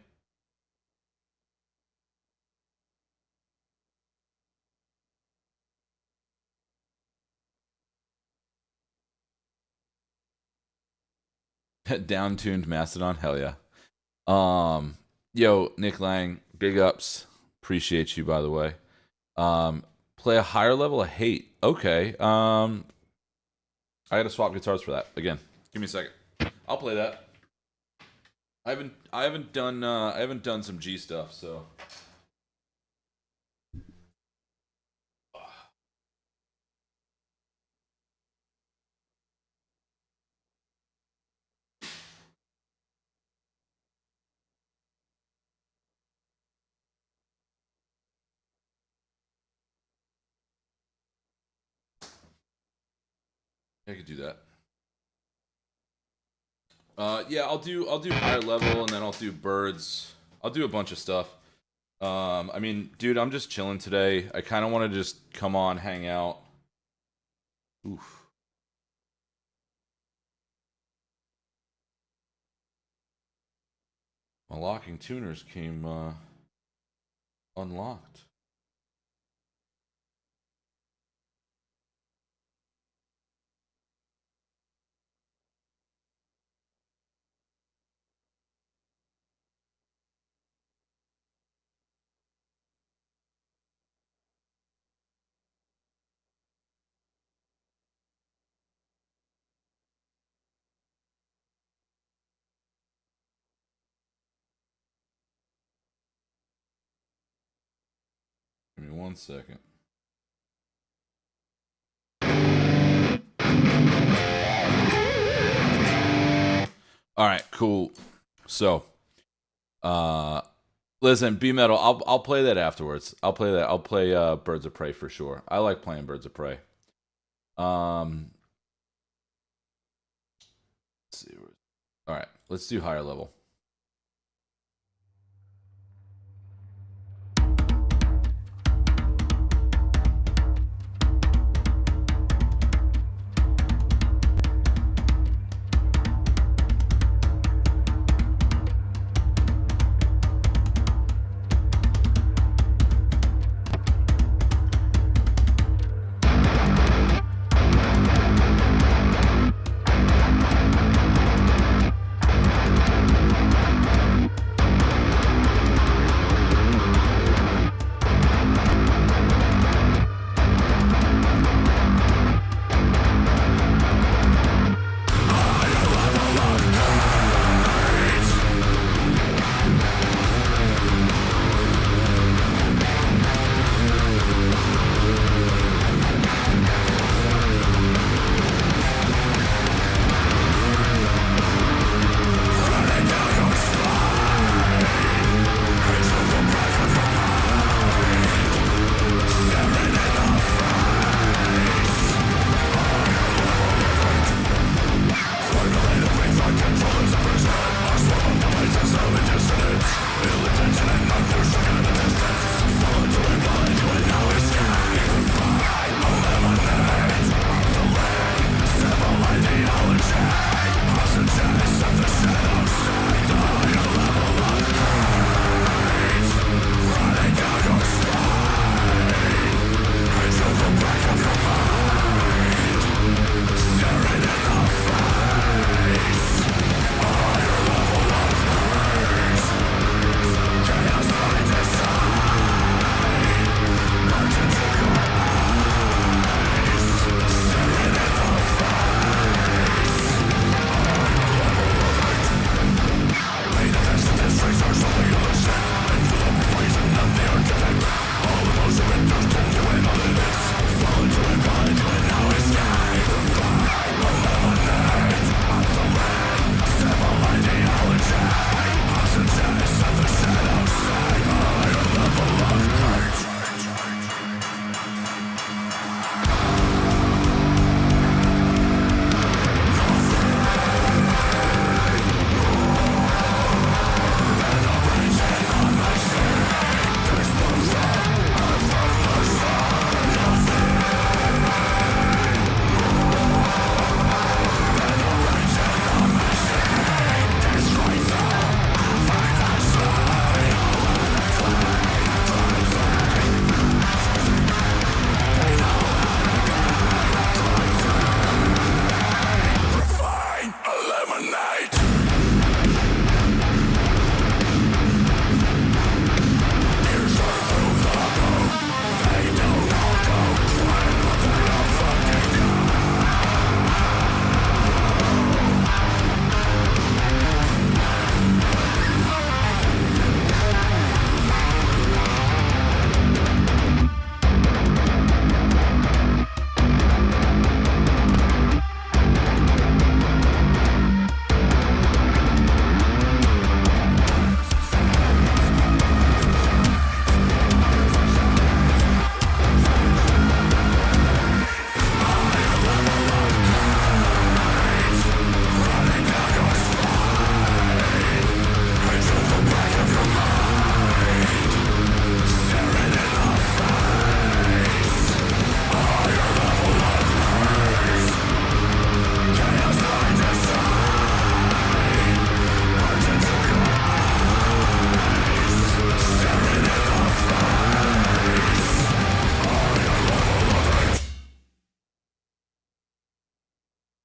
Down-tuned Mastodon, hell yeah. Yo, Nick Lang, big ups. Appreciate you, by the way. Play a higher level of Hate. Okay. I gotta swap guitars for that again. Give me a second. I'll play that. I haven't done some G stuff, so. I could do that. Yeah, I'll do higher level, and then I'll do birds. I'll do a bunch of stuff. I mean, dude, I'm just chilling today. I kind of want to just come on, hang out. Oof. My locking tuners came unlocked. Give me 1 second. All right, cool. So, Listen, B metal. I'll play that afterwards. I'll play that. I'll play Birds of Prey for sure. I like playing Birds of Prey. Let's see. All right, let's do higher level.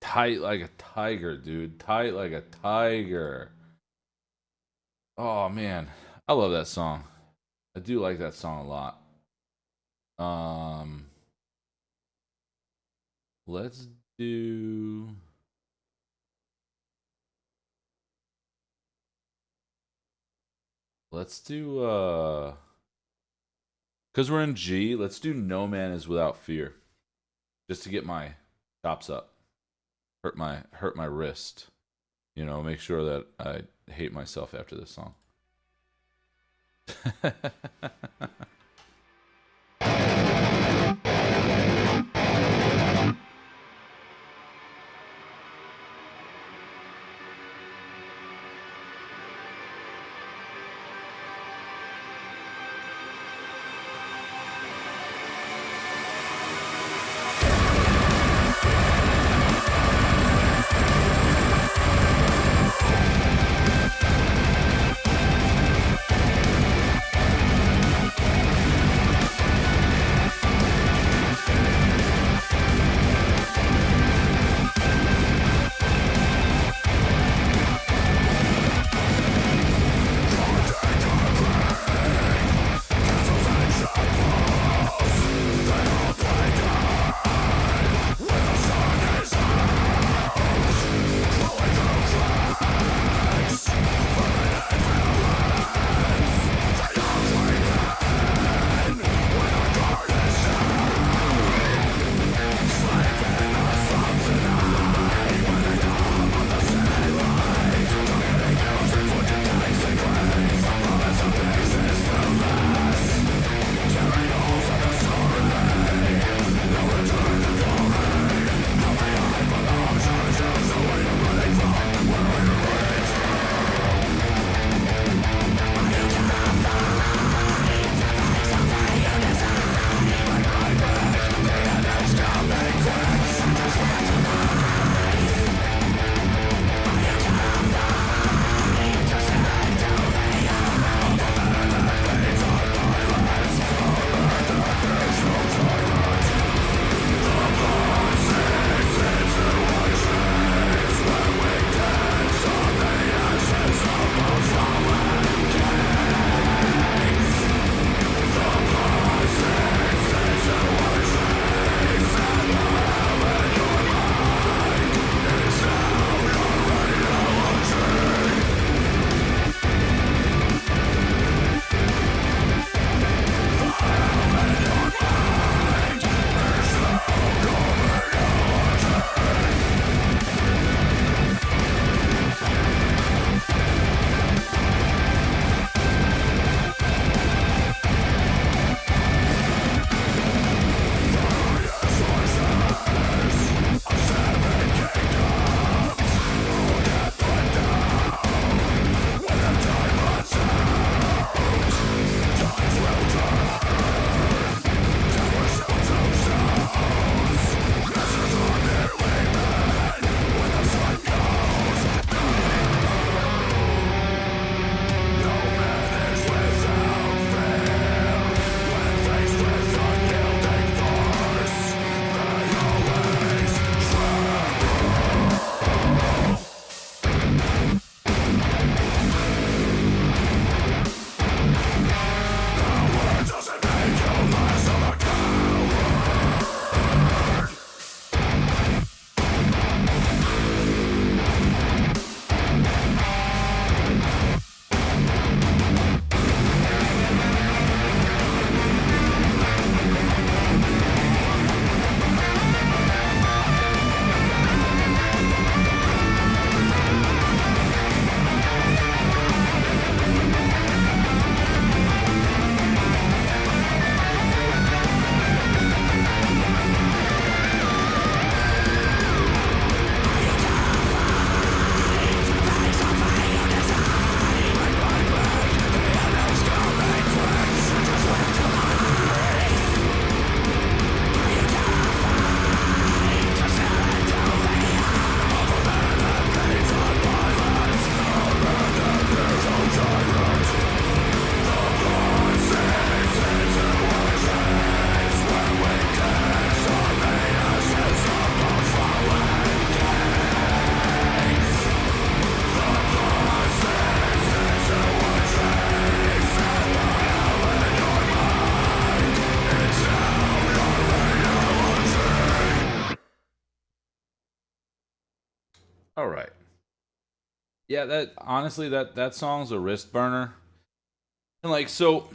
Tight like a tiger, dude. Tight like a tiger. Oh man, I love that song. I do like that song a lot. Let's do. Let's do. Because we're in G, let's do No Man Is Without Fear. Just to get my chops up. Hurt my wrist. You know, make sure that I hate myself after this song. All right. Yeah, that honestly that song's a wrist burner. And like so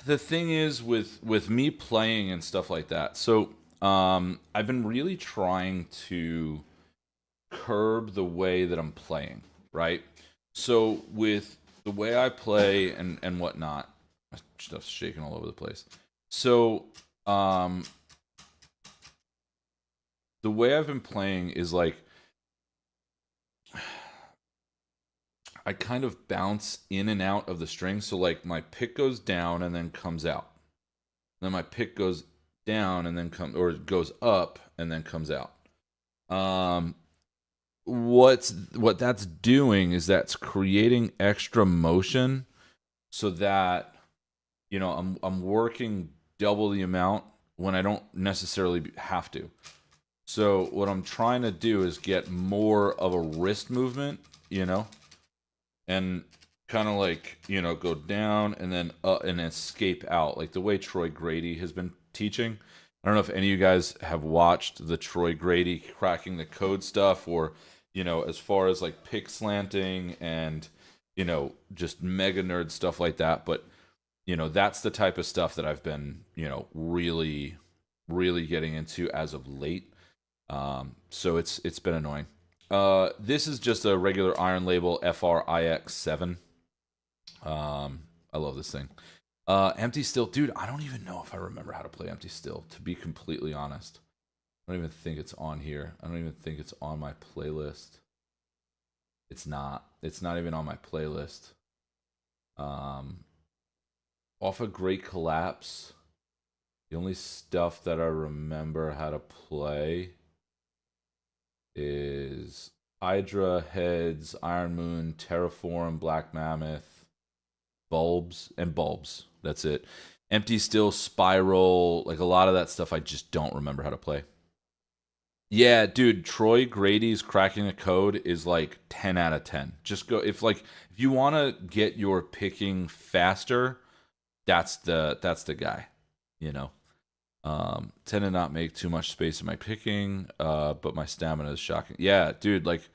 the thing is with me playing and stuff like that. So I've been really trying to curb the way that I'm playing, right? So with the way I play and whatnot, My stuff's shaking all over the place. So, the way I've been playing is like I kind of bounce in and out of the string. So like my pick goes down and then comes out. Then my pick goes down and then goes up and then comes out. What that's doing is that's creating extra motion so that I'm working double the amount when I don't necessarily have to. So what I'm trying to do is get more of a wrist movement, and kind of like, go down and then up and escape out, like the way Troy Grady has been teaching. I don't know if any of you guys have watched the Troy Grady cracking the code stuff, or, as far as like pick slanting and, just mega nerd stuff like that. But, that's the type of stuff that I've been, really, really getting into as of late. So it's been annoying. This is just a regular Iron Label FRIX7. I love this thing. Empty Still, dude, I don't even know if I remember how to play Empty Still, to be completely honest. I don't even think it's on here. I don't even think it's on my playlist. It's not even on my playlist. Off a Great Collapse, the only stuff that I remember how to play is Hydra, Heads, Iron Moon, Terraform, Black Mammoth, Bulbs. That's it. Empty Still, Spiral, like a lot of that stuff I just don't remember how to play. Yeah, dude, Troy Grady's Cracking a Code is like 10 out of 10. Just go, if you want to get your picking faster, that's the guy, tend to not make too much space in my picking, but my stamina is shocking. Yeah, dude, like,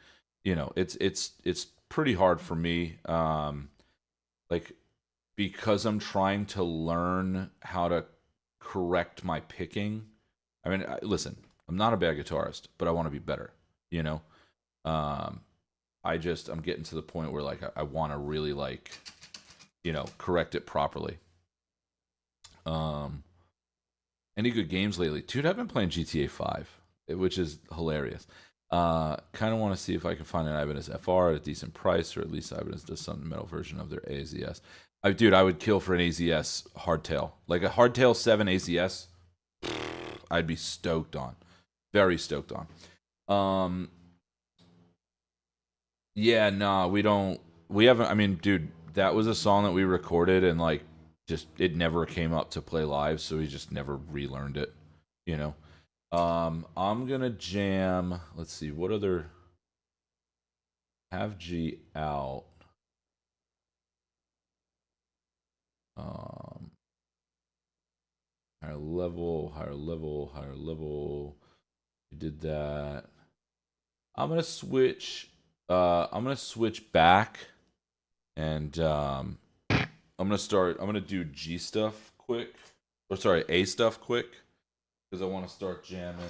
it's pretty hard for me, like, because I'm trying to learn how to correct my picking. I mean, listen, I'm not a bad guitarist, but I want to be better, I'm getting to the point where like I want to really like, correct it properly. Any good games lately? Dude, I've been playing GTA 5, which is hilarious. Kind of want to see if I can find an Ibanez FR at a decent price, or at least Ibanez does some metal version of their AZS. Dude, I would kill for an AZS hardtail. Like a hardtail 7 AZS, I'd be stoked on. Very stoked on. Yeah, nah, we haven't, I mean, dude, that was a song that we recorded and like, just it never came up to play live, so we just never relearned it, I'm gonna jam, let's see, what other have G out. Higher level. We did that. I'm gonna switch back, and I'm gonna do G stuff quick, or sorry, A stuff quick, because I want to start jamming.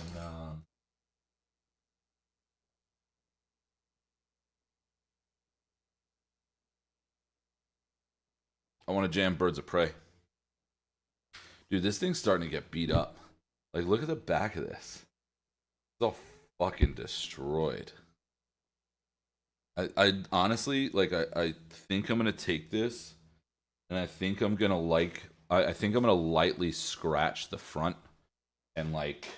I want to jam Birds of Prey. Dude, this thing's starting to get beat up. Like, look at the back of this. It's all fucking destroyed. I honestly, like, I think I'm gonna take this, and I think I'm gonna lightly scratch the front and like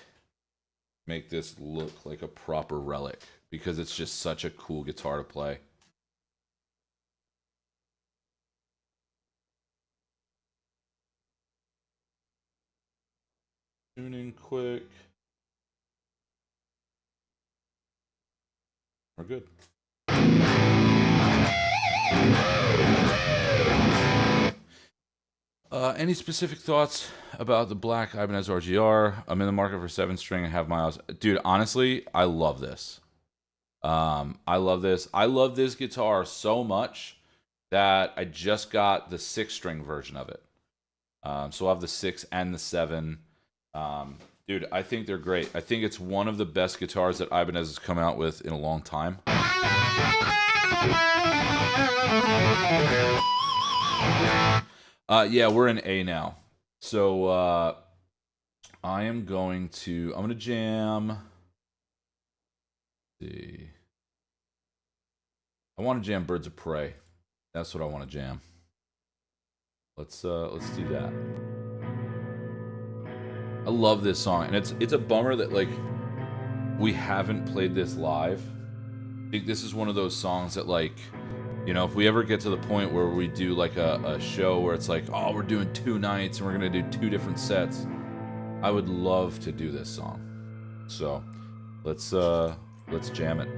make this look like a proper relic, because it's just such a cool guitar to play. Tune in quick. We're good. Any specific thoughts about the black Ibanez RGR? I'm in the market for 7-string. I have miles. Dude, honestly, I love this. I love this. I love this guitar so much that I just got the 6-string version of it. So I'll have the 6 and the 7. Dude, I think they're great. I think it's one of the best guitars that Ibanez has come out with in a long time. Yeah, we're in A now. So I'm going to jam. Let's see. I want to jam Birds of Prey. That's what I want to jam. Let's do that. I love this song, and it's a bummer that like we haven't played this live. I think this is one of those songs that like, you know, if we ever get to the point where we do like a show where it's like, oh, we're doing 2 nights and we're gonna do 2 different sets, I would love to do this song. So let's jam it.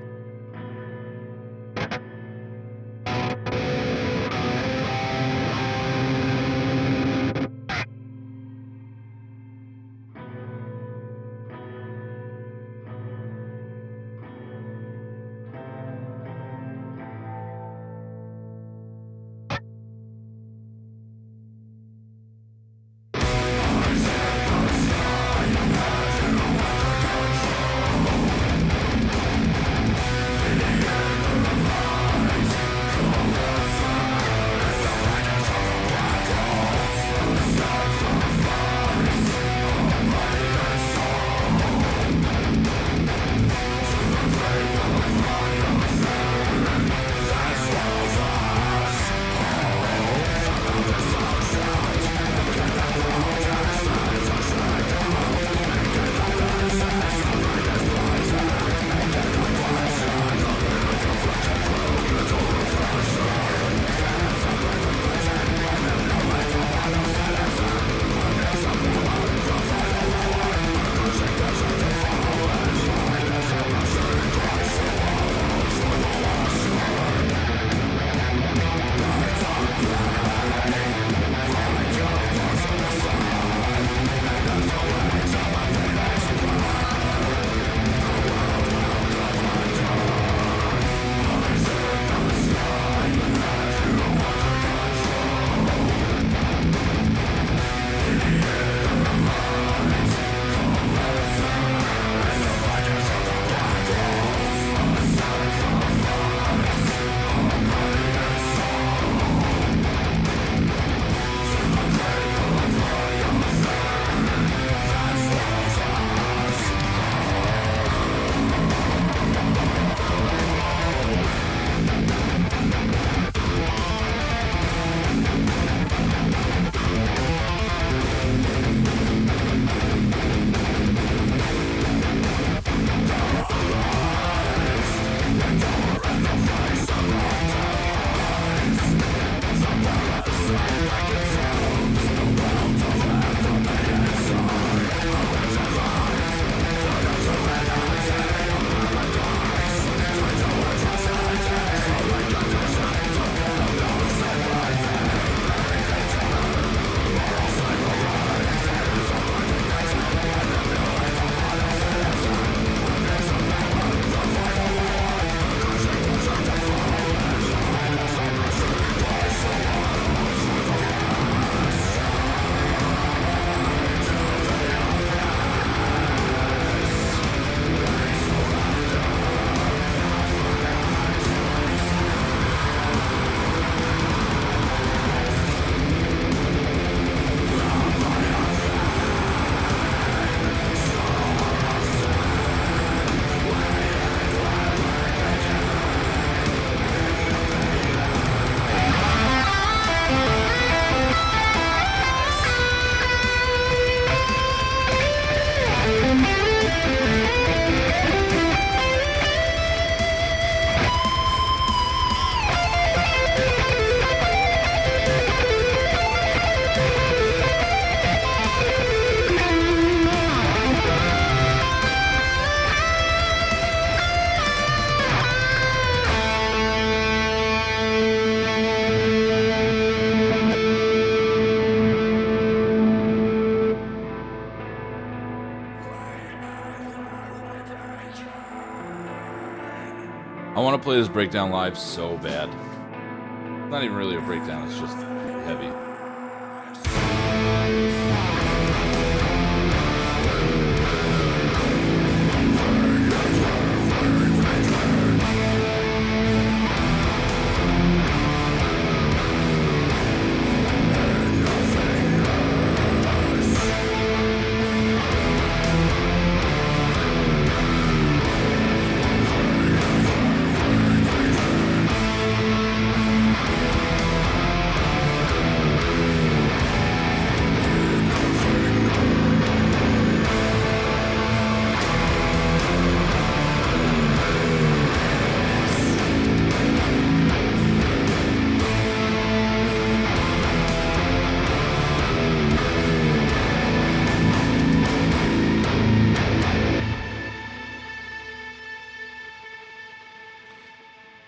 I want to play this breakdown live so bad. It's not even really a breakdown, it's just heavy.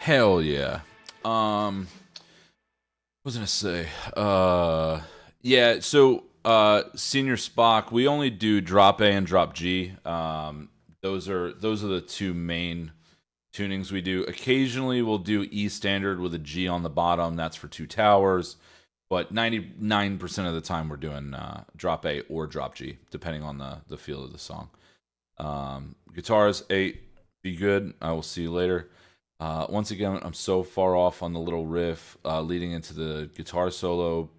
Hell yeah. What was I gonna say? Yeah. So, Senior Spock, we only do drop A and drop G. Those are the two main tunings we do. Occasionally, we'll do E standard with a G on the bottom. That's for 2 towers. But 99% of the time, we're doing drop A or drop G, depending on the feel of the song. Guitars 8, be good. I will see you later. Once again, I'm so far off on the little riff leading into the guitar solo.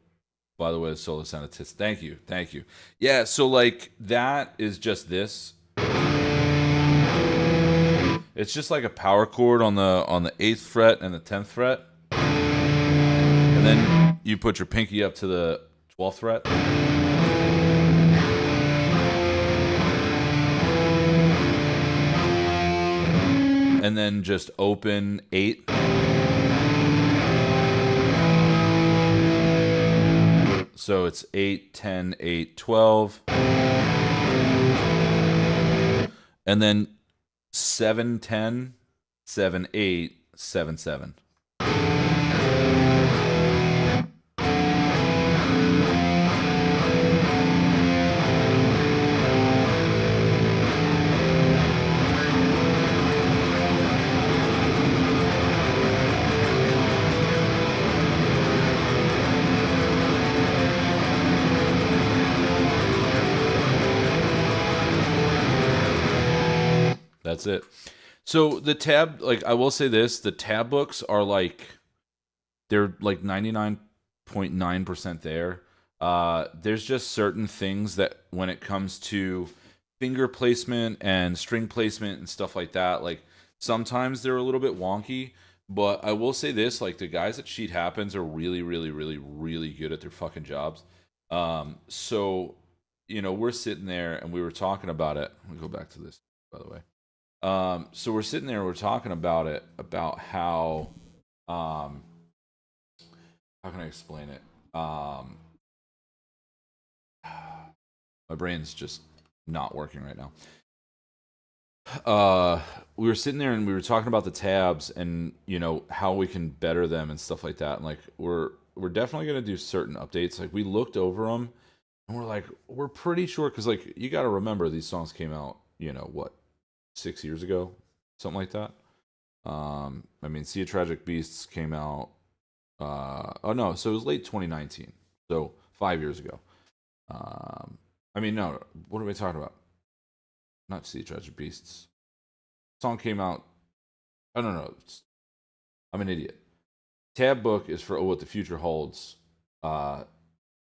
By the way, the solo sounded tits. Thank you. Yeah, so like that is just this. It's just like a power chord on the 8th fret and the 10th fret. And then you put your pinky up to the 12th fret. And then just open 8. So it's 8, 10, 8, 12. And then 7, 10, 7, 8, 7, 7. That's it. So the tab, like I will say this, the tab books are like, they're like 99.9% there. There's just certain things that when it comes to finger placement and string placement and stuff like that, like sometimes they're a little bit wonky, but I will say this, like the guys at Sheet Happens are really, really, really, really good at their fucking jobs. So, you know, we're sitting there and we were talking about it. Let me go back to this, by the way. So we're sitting there, we're talking about it, about how can I explain it? My brain's just not working right now. We were sitting there and we were talking about the tabs and, you know, how we can better them and stuff like that. And like, we're definitely going to do certain updates. Like we looked over them and we're like, we're pretty sure. 'Cause like, you got to remember these songs came out, you know, what, 6 years ago, something like that. I mean, Sea of Tragic Beasts came out. Oh no, so it was late 2019, so 5 years ago. I mean, no, what are we talking about? Not Sea of Tragic Beasts. Song came out. I don't know. I'm an idiot. Tab book is for What the Future Holds.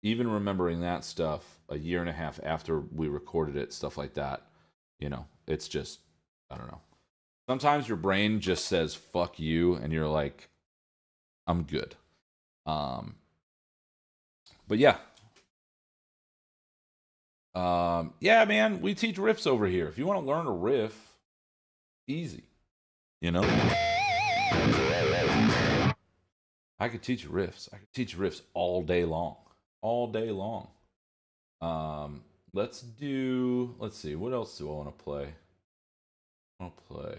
Even remembering that stuff a year and a half after we recorded it, stuff like that. You know, it's just. I don't know. Sometimes your brain just says fuck you and you're like, I'm good. But yeah. Yeah, man, we teach riffs over here. If you want to learn a riff, easy. You know? I could teach you riffs. I could teach you riffs all day long. All day long. Let's see, what else do I want to play? I'll play.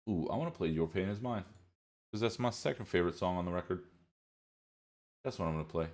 Ooh, I want to play Your Pain Is Mine. Because that's my second favorite song on the record. That's what I'm going to play.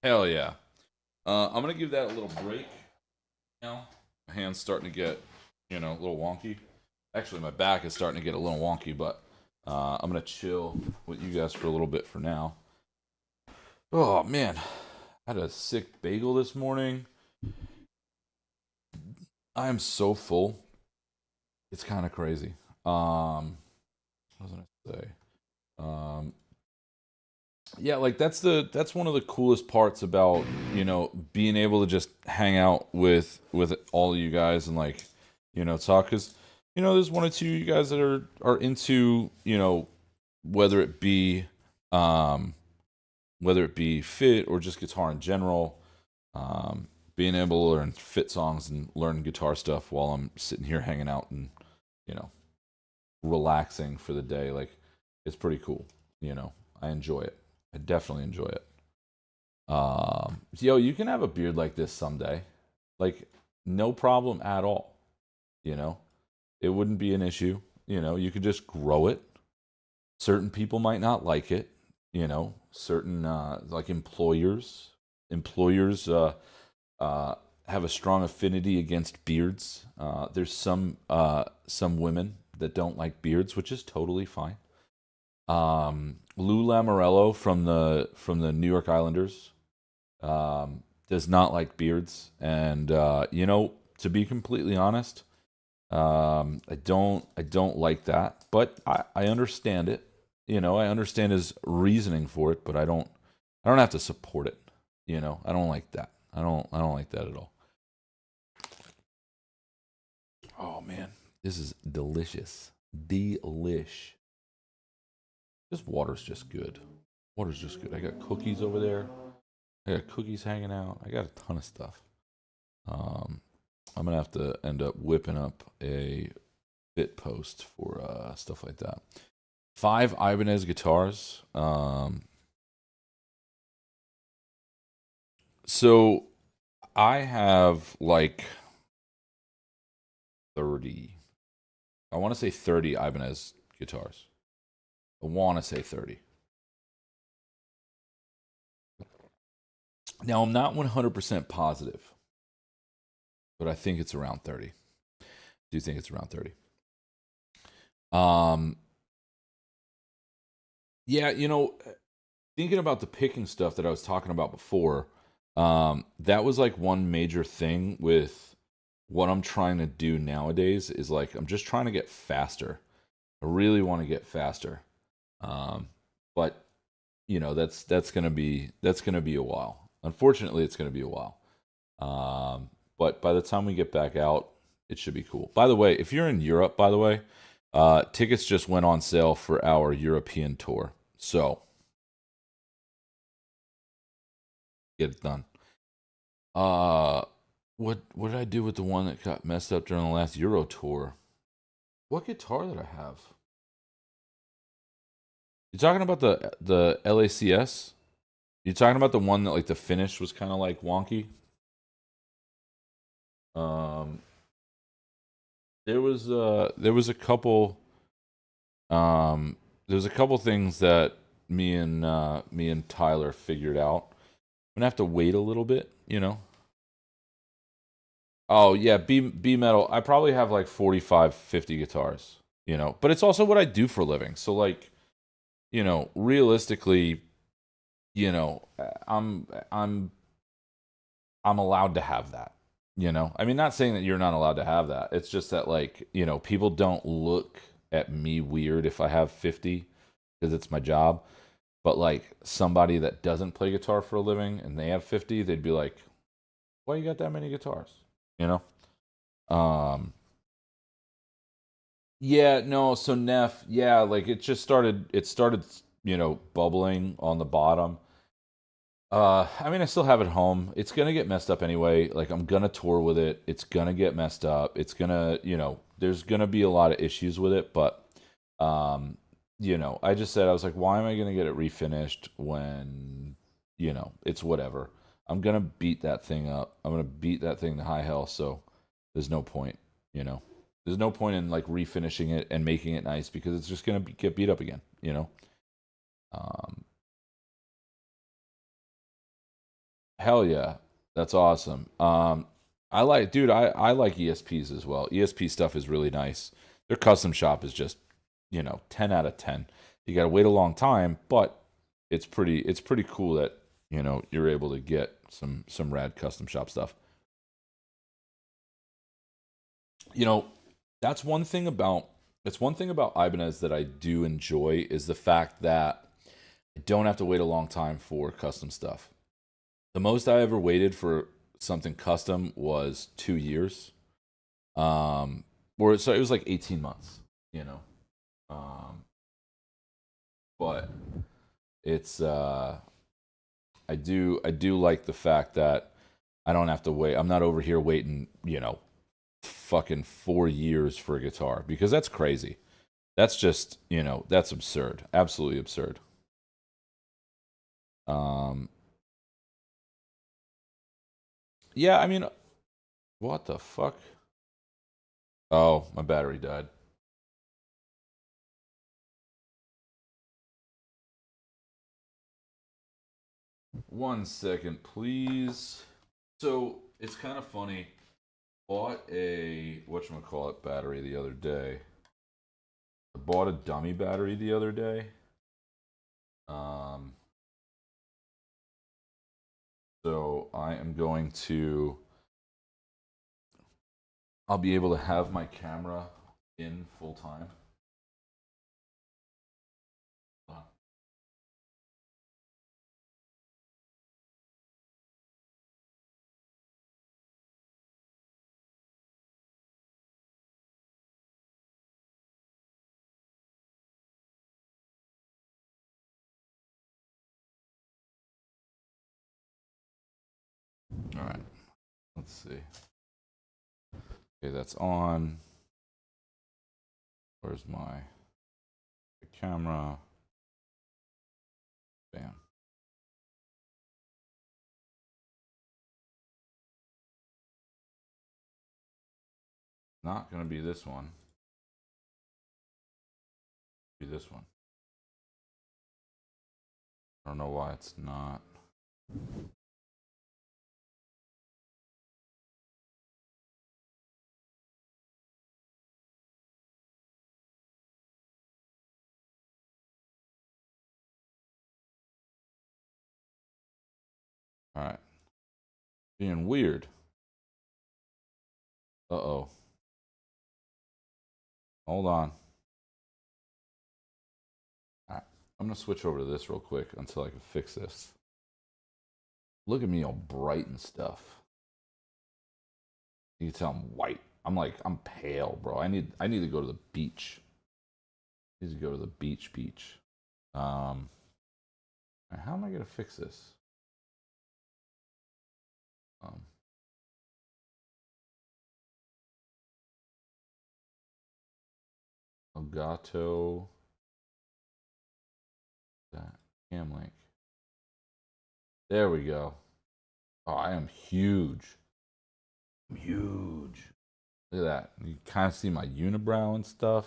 Hell yeah. I'm gonna give that a little break now. My hand's starting to get, a little wonky. Actually, my back is starting to get a little wonky, but I'm gonna chill with you guys for a little bit for now. Oh man, I had a sick bagel this morning. I am so full. It's kind of crazy. What was I gonna say? Um, yeah, like that's one of the coolest parts about being able to just hang out with all of you guys and like talk because there's one or two of you guys that are into whether it be um whether it be fit or just guitar in general. Being able to learn fit songs and learn guitar stuff while I'm sitting here hanging out and you know relaxing for the day, like it's pretty cool. I enjoy it. I definitely enjoy it. Yo, you can have a beard like this someday, like no problem at all. You know, it wouldn't be an issue. You could just grow it. Certain people might not like it. Certain like employers uh, have a strong affinity against beards. There's some women that don't like beards, which is totally fine. Lou Lamorello from the New York Islanders does not like beards, and to be completely honest, I don't like that, but I understand it. I understand his reasoning for it, but I don't have to support it. I don't like that. I don't like that at all. Oh man, this is delicious. Delish. This water's just good. Water's just good. I got cookies over there. I got cookies hanging out. I got a ton of stuff. Um, I'm gonna have to end up whipping up a bit post for stuff like that. 5 Ibanez guitars. So I have like 30. I want to say 30 Ibanez guitars. I want to say 30. Now I'm not 100% positive, but I think it's around 30. Do you think it's around 30? Um, yeah, thinking about the picking stuff that I was talking about before, that was like one major thing with what I'm trying to do nowadays is like I'm just trying to get faster. I really want to get faster. Um, but that's gonna be a while. Unfortunately, it's gonna be a while. But by the time we get back out, it should be cool. By the way, if you're in Europe, by the way, tickets just went on sale for our European tour. So get it done. Uh, what did I do with the one that got messed up during the last Euro tour? What guitar did I have? You talking about the LACS? You talking about the one that like the finish was kind of like wonky? Um, there was a couple there was a couple things that me and Tyler figured out. I'm gonna have to wait a little bit. Oh yeah, B metal. I probably have like 45, 50 guitars. But it's also what I do for a living. So like, realistically, you know, I'm I'm allowed to have that. I mean, not saying that you're not allowed to have that. It's just that like, people don't look at me weird if I have 50 because it's my job. But like somebody that doesn't play guitar for a living and they have 50, they'd be like, "Why you got that many guitars?" You know? Yeah, no, so Neff, yeah, like it started, bubbling on the bottom. I mean, I still have it home. It's gonna get messed up anyway. Like, I'm gonna tour with it. It's gonna get messed up. It's gonna, there's gonna be a lot of issues with it. But, um, I just said I was like, why am I gonna get it refinished when, it's whatever. I'm gonna beat that thing up. I'm gonna beat that thing to high hell. So there's no point. You know, there's no point in like refinishing it and making it nice because it's just gonna get beat up again. Um, Hell yeah, that's awesome. I like, dude, I like ESPs as well. ESP stuff is really nice. Their custom shop is just, 10 out of 10. You got to wait a long time, but it's pretty cool that, you're able to get some rad custom shop stuff. You know, that's one thing about Ibanez that I do enjoy is the fact that I don't have to wait a long time for custom stuff. The most I ever waited for something custom was 2 years. Or so it was like 18 months, you know. Um, but it's I do like the fact that I don't have to wait. I'm not over here waiting, fucking 4 years for a guitar because that's crazy. That's just, that's absurd. Absolutely absurd. Um, yeah, I mean, what the fuck? Oh, my battery died. One second, please. So it's kind of funny. Bought a whatchamacallit battery the other day. I bought a dummy battery the other day. Um, so I am going to. I'll be able to have my camera in full time. All right. Let's see. Okay, that's on. Where's my camera? Bam. Not gonna be this one. Be this one. I don't know why it's not. All right. Being weird. Uh-oh. Hold on. All right. I'm gonna switch over to this real quick until I can fix this. Look at me all bright and stuff. You can tell I'm white. I'm pale, bro. I need to go to the beach. I need to go to the beach. Um how am I gonna fix this? Um Elgato that cam link. There we go. Oh, I am huge. I'm huge. Look at that. You kind of see my unibrow and stuff.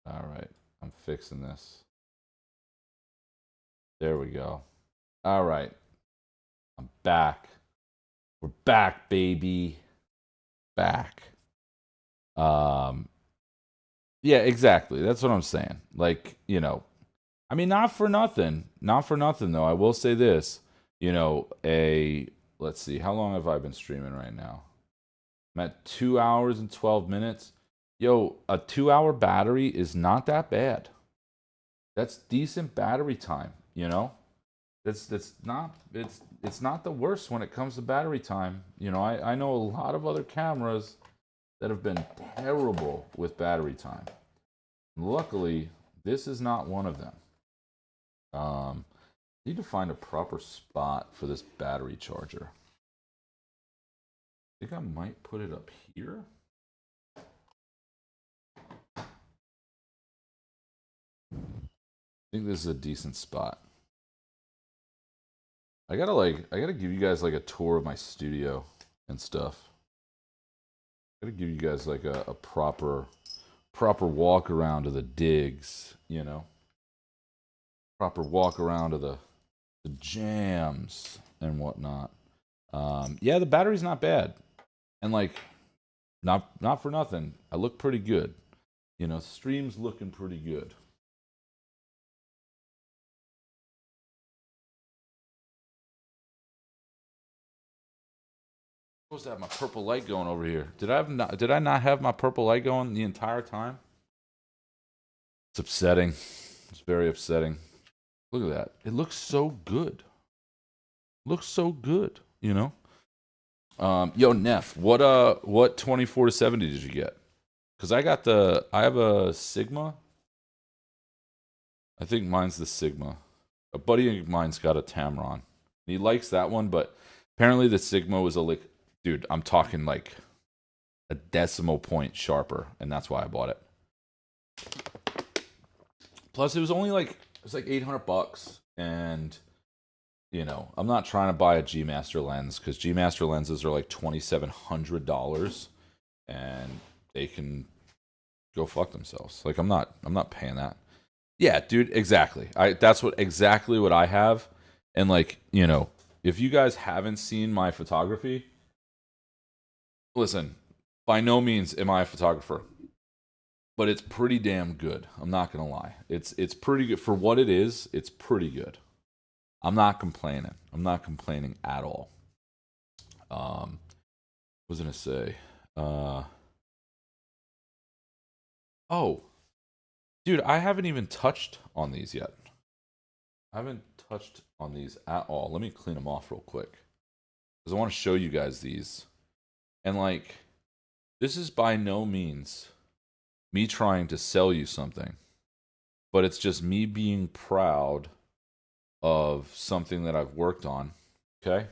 All right. I'm fixing this. There we go. All right. I'm back. We're back, baby. Back. Um yeah, exactly. That's what I'm saying. Like, I mean, not for nothing. Not for nothing though. I will say this. A let's see, how long have I been streaming right now? I'm at 2 hours and 12 minutes. Yo, a 2 hour battery is not that bad. That's decent battery time, That's not it's not the worst when it comes to battery time. I know a lot of other cameras that have been terrible with battery time. Luckily, this is not one of them. Need to find a proper spot for this battery charger. I think I might put it up here. I think this is a decent spot. I gotta give you guys like a tour of my studio and stuff. I gotta give you guys like a proper walk around of the digs, proper walk around of the jams and whatnot. Yeah, the battery's not bad, and like, not for nothing, I look pretty good. You know, stream's looking pretty good. Supposed to have my purple light going over here. Did I not have my purple light going the entire time? It's upsetting. It's very upsetting. Look at that. It looks so good. Looks so good, you know? Yo, Neff, what 24 to 70 did you get? Because I have a Sigma. I think mine's the Sigma. A buddy of mine's got a Tamron. He likes that one, but apparently the Sigma was dude, I'm talking like a decimal point sharper, and that's why I bought it. Plus, it was like $800, and you know, I'm not trying to buy a G Master lens because G Master lenses are like $2,700, and they can go fuck themselves. Like, I'm not paying that. Yeah, dude, exactly. That's exactly what I have, and like, you know, if you guys haven't seen my photography, listen, by no means am I a photographer, but it's pretty damn good. I'm not gonna lie. It's pretty good for what it is. It's pretty good. I'm not complaining. I'm not complaining at all. What was I gonna say? Oh, dude, I haven't even touched on these yet. I haven't touched on these at all. Let me clean them off real quick because I want to show you guys these. And like, this is by no means me trying to sell you something, but it's just me being proud of something that I've worked on. Okay?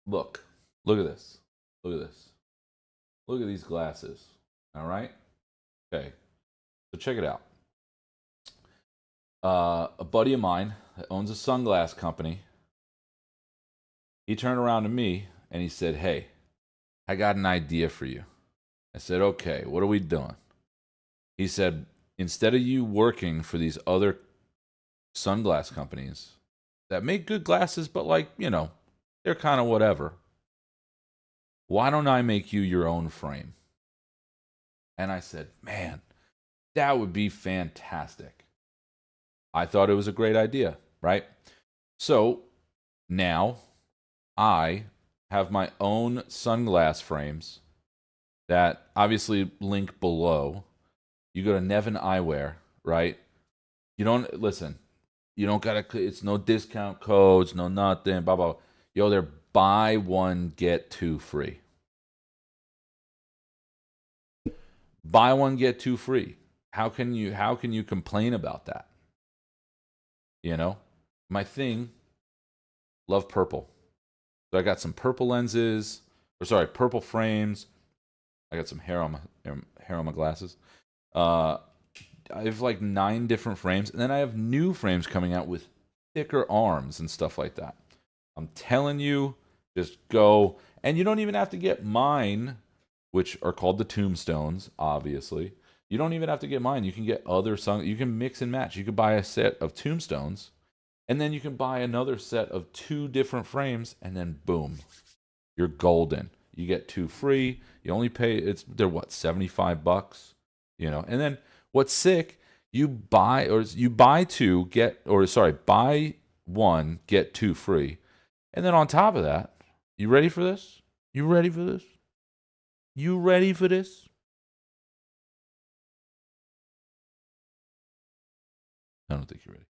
Look at this. Look at this. Look at these glasses. All right? Okay. So check it out. A buddy of mine that owns a sunglass company, he turned around to me and he said, "Hey, I got an idea for you." I said, "Okay, what are we doing?" He said, "Instead of you working for these other sunglass companies that make good glasses, but like, you know, they're kind of whatever, why don't I make you your own frame?" And I said, "Man, that would be fantastic." I thought it was a great idea, right? So now I have my own sunglass frames that obviously link below. You go to Nevin Eyewear, right? You don't listen. You don't gotta. It's no discount codes, no nothing. Blah blah. Yo, they're buy one get two free. Buy one get two free. How can you complain about that? You know, my thing. Love purple. So I got some purple lenses, purple frames. I got some hair on my glasses. I have like 9 different frames, and then I have new frames coming out with thicker arms and stuff like that. I'm telling you, just go, and you don't even have to get mine, which are called the tombstones, obviously. You don't even have to get mine. You can get other you can mix and match. You could buy a set of tombstones, and then you can buy another set of 2 different frames, and then boom, you're golden. You get 2 free. You only pay they're what, $75, you know. And then what's sick, buy 1 get 2 free. And then on top of that, you ready for this? You ready for this? You ready for this? I don't think you're ready.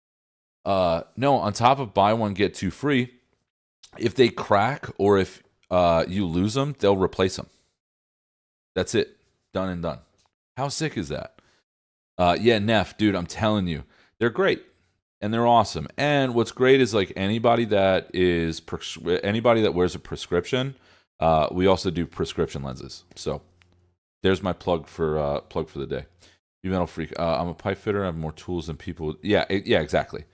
No, on top of buy 1 get 2 free, if they crack or if you lose them, they'll replace them. That's it. Done and done. How sick is that? Yeah, Neff, dude, I'm telling you, they're great and they're awesome. And what's great is like anybody that wears a prescription, we also do prescription lenses. So there's my plug for the day. Be Metal Freak. I'm a pipe fitter. I have more tools than people. Yeah, exactly.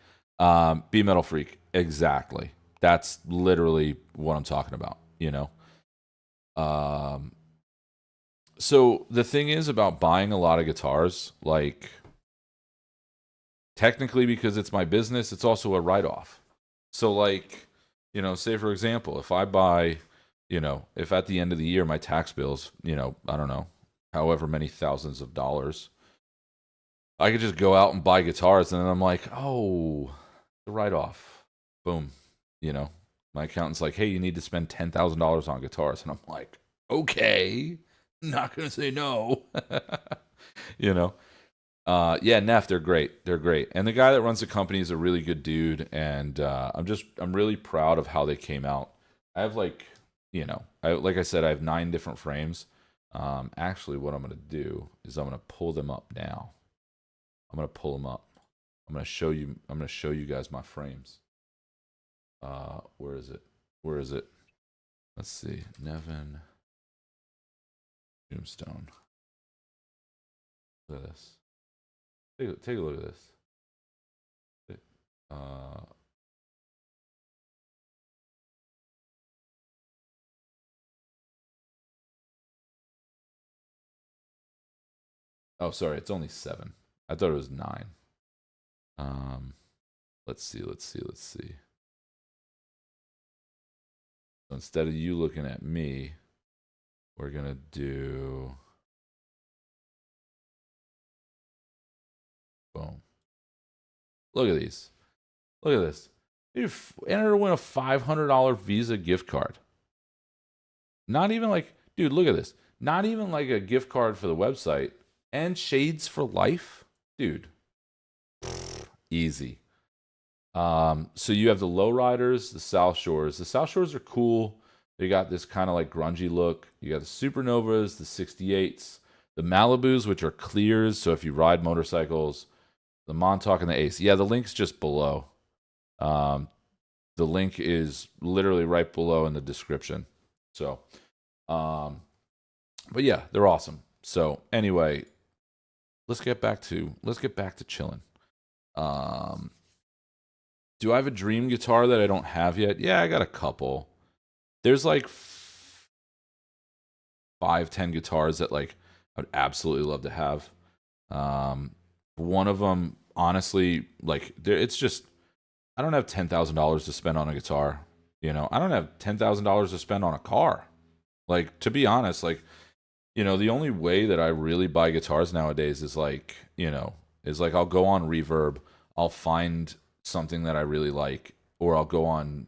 Be Metal Freak. Exactly. That's literally what I'm talking about, you know? Um, so the thing is about buying a lot of guitars, like technically because it's my business, it's also a write-off. So like, say for example, if I buy, if at the end of the year my tax bills, I don't know, however many thousands of dollars, I could just go out and buy guitars and then I'm like, oh, the write-off. Boom. My accountant's like, hey, you need to spend $10,000 on guitars. And I'm like, okay, not going to say no. Yeah, Neff, they're great. They're great. And the guy that runs the company is a really good dude. And I'm really proud of how they came out. I have like I said, I have 9 different frames. Actually, what I'm going to do is I'm going to pull them up now. I'm going to pull them up. I'm going to show you guys my frames. Where is it? Let's see. Nevin Tombstone. Look at this. Take a look at this. Oh, sorry, it's only 7. I thought it was 9. Let's see. So instead of you looking at me, we're gonna do boom. Look at these. Look at this. You enter to win a $500 Visa gift card. Not even like, dude, look at this. Not even like a gift card for the website and shades for life, dude. Easy. So you have the Lowriders, the South Shores. The South Shores are cool. They got this kind of like grungy look. You got the Supernovas, the 68s, the Malibus, which are clears. So if you ride motorcycles, the Montauk and the Ace. Yeah, the link's just below. The link is literally right below in the description. So, but yeah, they're awesome. So anyway, let's get back to chilling. Do I have a dream guitar that I don't have yet? Yeah, I got a couple. There's like 5-10 guitars that like I would absolutely love to have. One of them, honestly, like it's just I don't have $10,000 to spend on a guitar. I don't have $10,000 to spend on a car. Like, to be honest, like, the only way that I really buy guitars nowadays is like, I'll go on Reverb, I'll find something that I really like, or I'll go on,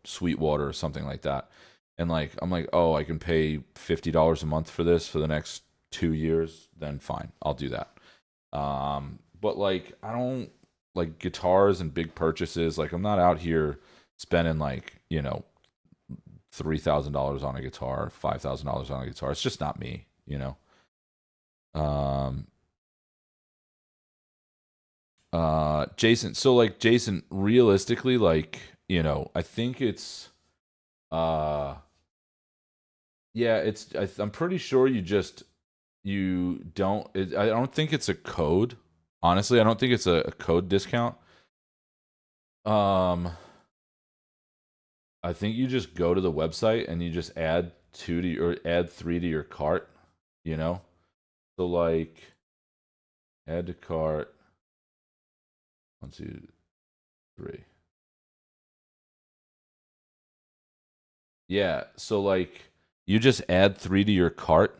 Sweetwater or something like that. And like, I'm like, oh, I can pay $50 a month for this for the next 2 years, then fine, I'll do that. But like, I don't like guitars and big purchases. Like, I'm not out here spending like, $3,000 on a guitar, $5,000 on a guitar. It's just not me, Jason. So like, Jason, realistically, like, I think it's, yeah, I'm pretty sure you don't, I don't think it's a code. Honestly, I don't think it's a code discount. I think you just go to the website and you just add 3 to your cart, So like, add to cart. 1, 2, 3. Yeah, so like you just add 3 to your cart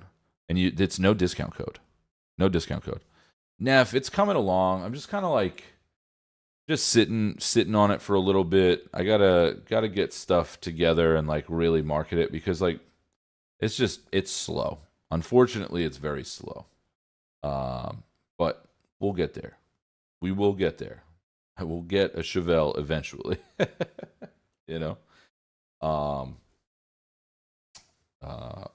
and it's no discount code. No discount code. Neff, it's coming along. I'm just kind of like just sitting on it for a little bit. I gotta get stuff together and like really market it because like it's slow. Unfortunately, it's very slow. But we'll get there. We will get there. I will get a Chevelle eventually.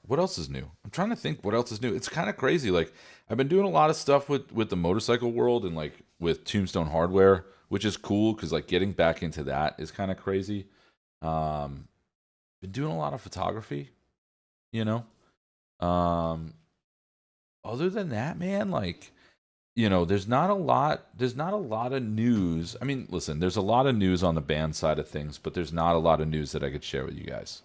What else is new? I'm trying to think what else is new. It's kind of crazy. Like, I've been doing a lot of stuff with the motorcycle world and like with Tombstone Hardware, which is cool because like getting back into that is kind of crazy. Been doing a lot of photography, Other than that, man, like, there's not a lot of news. I mean, listen, there's a lot of news on the band side of things, but there's not a lot of news that I could share with you guys.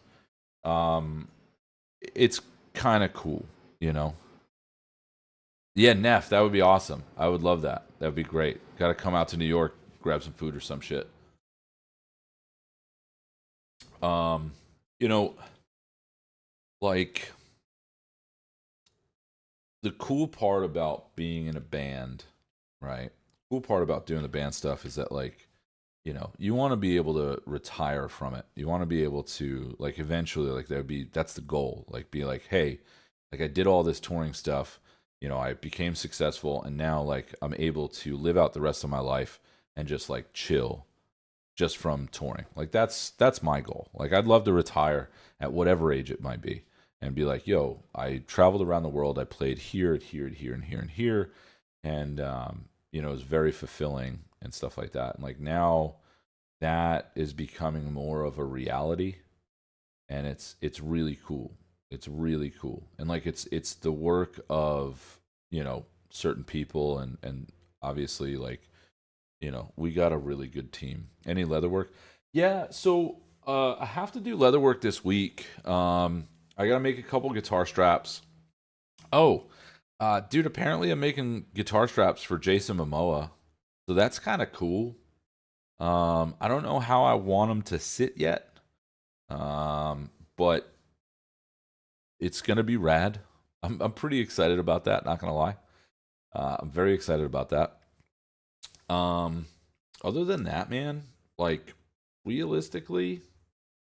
it's kind of cool, you know. Yeah, Neff, that would be awesome. I would love that. That would be great. Got to come out to New York, grab some food or some shit. Um, you know, like the cool part about being in a band, right? Cool part about doing the band stuff is that like, you want to be able to retire from it. You want to be able to like eventually like that's the goal. Like be like, hey, like I did all this touring stuff, I became successful and now like I'm able to live out the rest of my life and just like chill just from touring. Like that's my goal. Like I'd love to retire at whatever age it might be and be like, yo, I traveled around the world. I played here, here, and here, and here, and here, and it was very fulfilling and stuff like that. And like now, that is becoming more of a reality, and it's really cool. It's really cool, and like it's the work of certain people, and obviously like we got a really good team. Any leatherwork? Yeah, so I have to do leatherwork this week. I gotta make a couple guitar straps. Oh, dude, apparently I'm making guitar straps for Jason Momoa, so that's kind of cool. I don't know how I want them to sit yet, but it's gonna be rad. I'm pretty excited about that. Not gonna lie, I'm very excited about that. Um, Other than that, man, like realistically,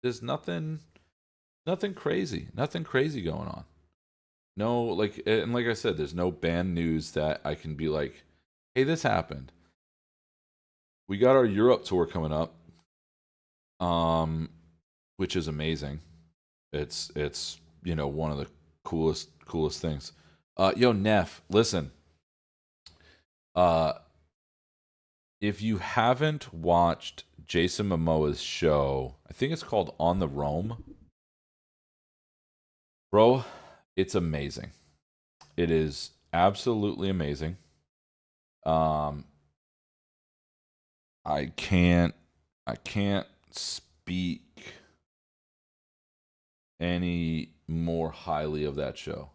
there's nothing crazy going on. No, like, and like I said, there's no band news that I can be like, hey, this happened. We got our Europe tour coming up, um, which is amazing. It's one of the coolest things. Yo, Neff, listen. Uh, if you haven't watched Jason Momoa's show, I think it's called On the Roam, bro. It's amazing. It is absolutely amazing. Um, I can't speak any more highly of that show.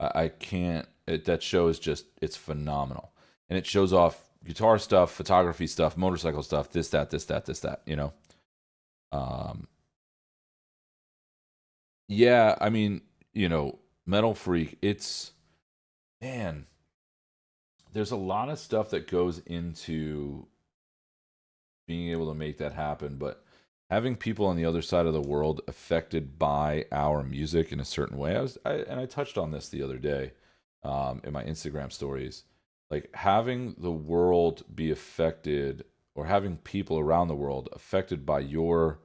I can't. That show is just it's phenomenal, and it shows off guitar stuff, photography stuff, motorcycle stuff, this that this that this that. Um, yeah. I mean, Metal Freak. It's man. There's a lot of stuff that goes into being able to make that happen, but having people on the other side of the world affected by our music in a certain way. I touched on this the other day in my Instagram stories. Like having the world be affected, or having people around the world affected by your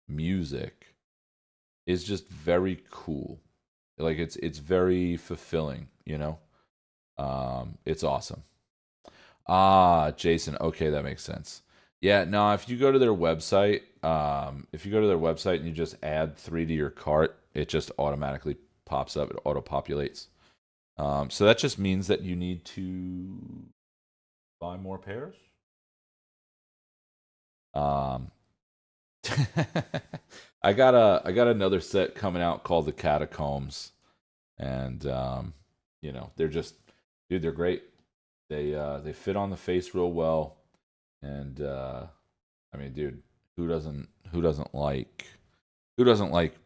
music, is just very cool. Like it's very fulfilling. It's awesome. Ah, Jason. Okay, that makes sense. Yeah, no, if you go to their website and you just add three to your cart, it just automatically pops up. It auto populates. So that just means that you need to buy more pairs. Um, I got another set coming out called the Catacombs, and they're just dude, they're great. They fit on the face real well, and I mean, dude, who doesn't like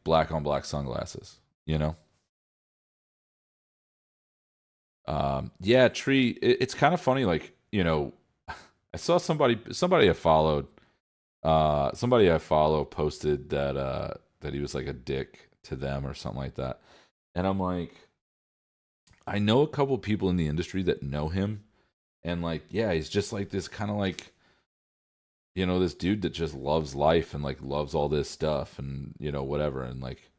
black on black sunglasses? You know. Yeah, Tree. It's kind of funny. Like I saw somebody I follow posted that he was like a dick to them or something like that, and I'm like, I know a couple people in the industry that know him, and like, yeah, he's just like this kind of like this dude that just loves life and like loves all this stuff and whatever, and like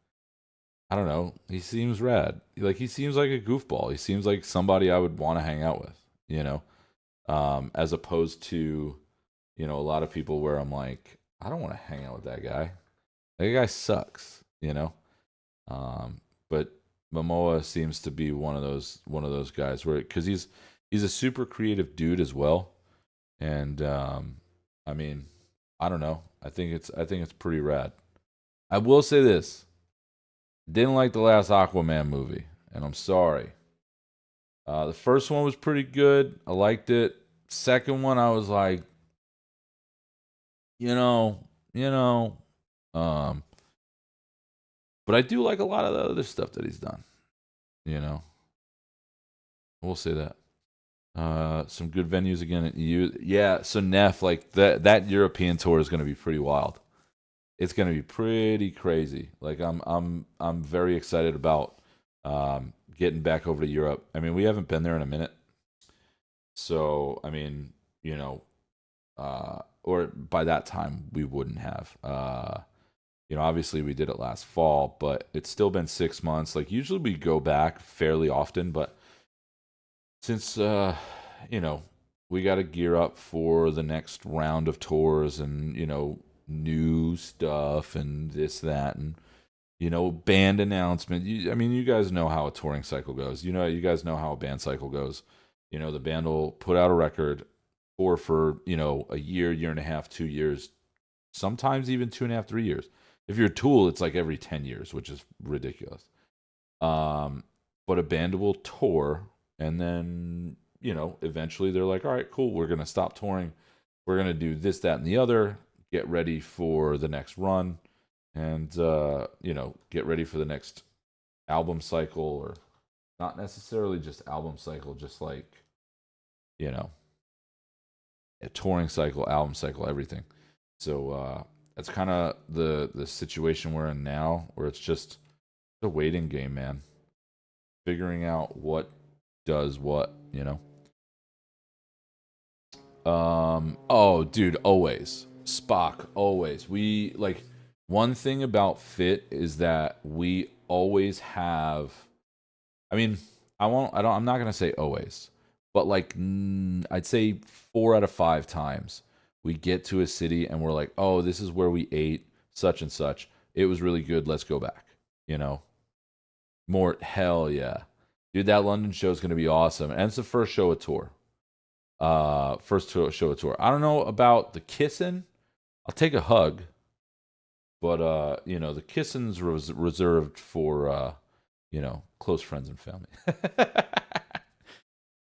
I don't know, he seems rad. Like he seems like a goofball. He seems like somebody I would want to hang out with, as opposed to a lot of people where I'm like, I don't want to hang out with that guy. That guy sucks, but Momoa seems to be one of those guys where because he's a super creative dude as well, and I mean, I don't know. I think it's pretty rad. I will say this: Didn't like the last Aquaman movie, and I'm sorry. The first one was pretty good. I liked it. Second one, I was like, you know, you know. Um, but I do like a lot of the other stuff that he's done. You know, we'll say that. Some good venues again at EU. Yeah, so Neff, like that European tour is going to be pretty wild. It's going to be pretty crazy. Like I'm very excited about getting back over to Europe. I mean, we haven't been there in a minute. So, I mean, you know, or by that time we wouldn't have. Obviously we did it last fall, but it's still been 6 months. Like usually we go back fairly often, but since we got to gear up for the next round of tours and new stuff and this that and band announcement. You guys know how a touring cycle goes. You guys know how a band cycle goes. The band will put out a record or for a year and a half, 2 years, sometimes even 2.5, 3 years. If you're a Tool, it's like every 10 years, which is ridiculous. But a band will tour, and then eventually they're like, all right, cool, we're gonna stop touring, we're gonna do this, that, and the other, get ready for the next run, and get ready for the next album cycle, or not necessarily just album cycle, just like a touring cycle, album cycle, everything. So that's kind of the situation we're in now, where it's just a waiting game, man. Figuring out what does what. Oh, dude, always Spock, always. We like one thing about Fit is that we always have. I mean, I'm not gonna say always, but like I'd say 4 out of 5 times we get to a city and we're like, oh, this is where we ate such and such. It was really good. Let's go back. More hell yeah, dude. That London show is gonna be awesome, and it's the first show of tour. First show of tour. I don't know about the kissing. I'll take a hug, but the kissing's reserved for close friends and family.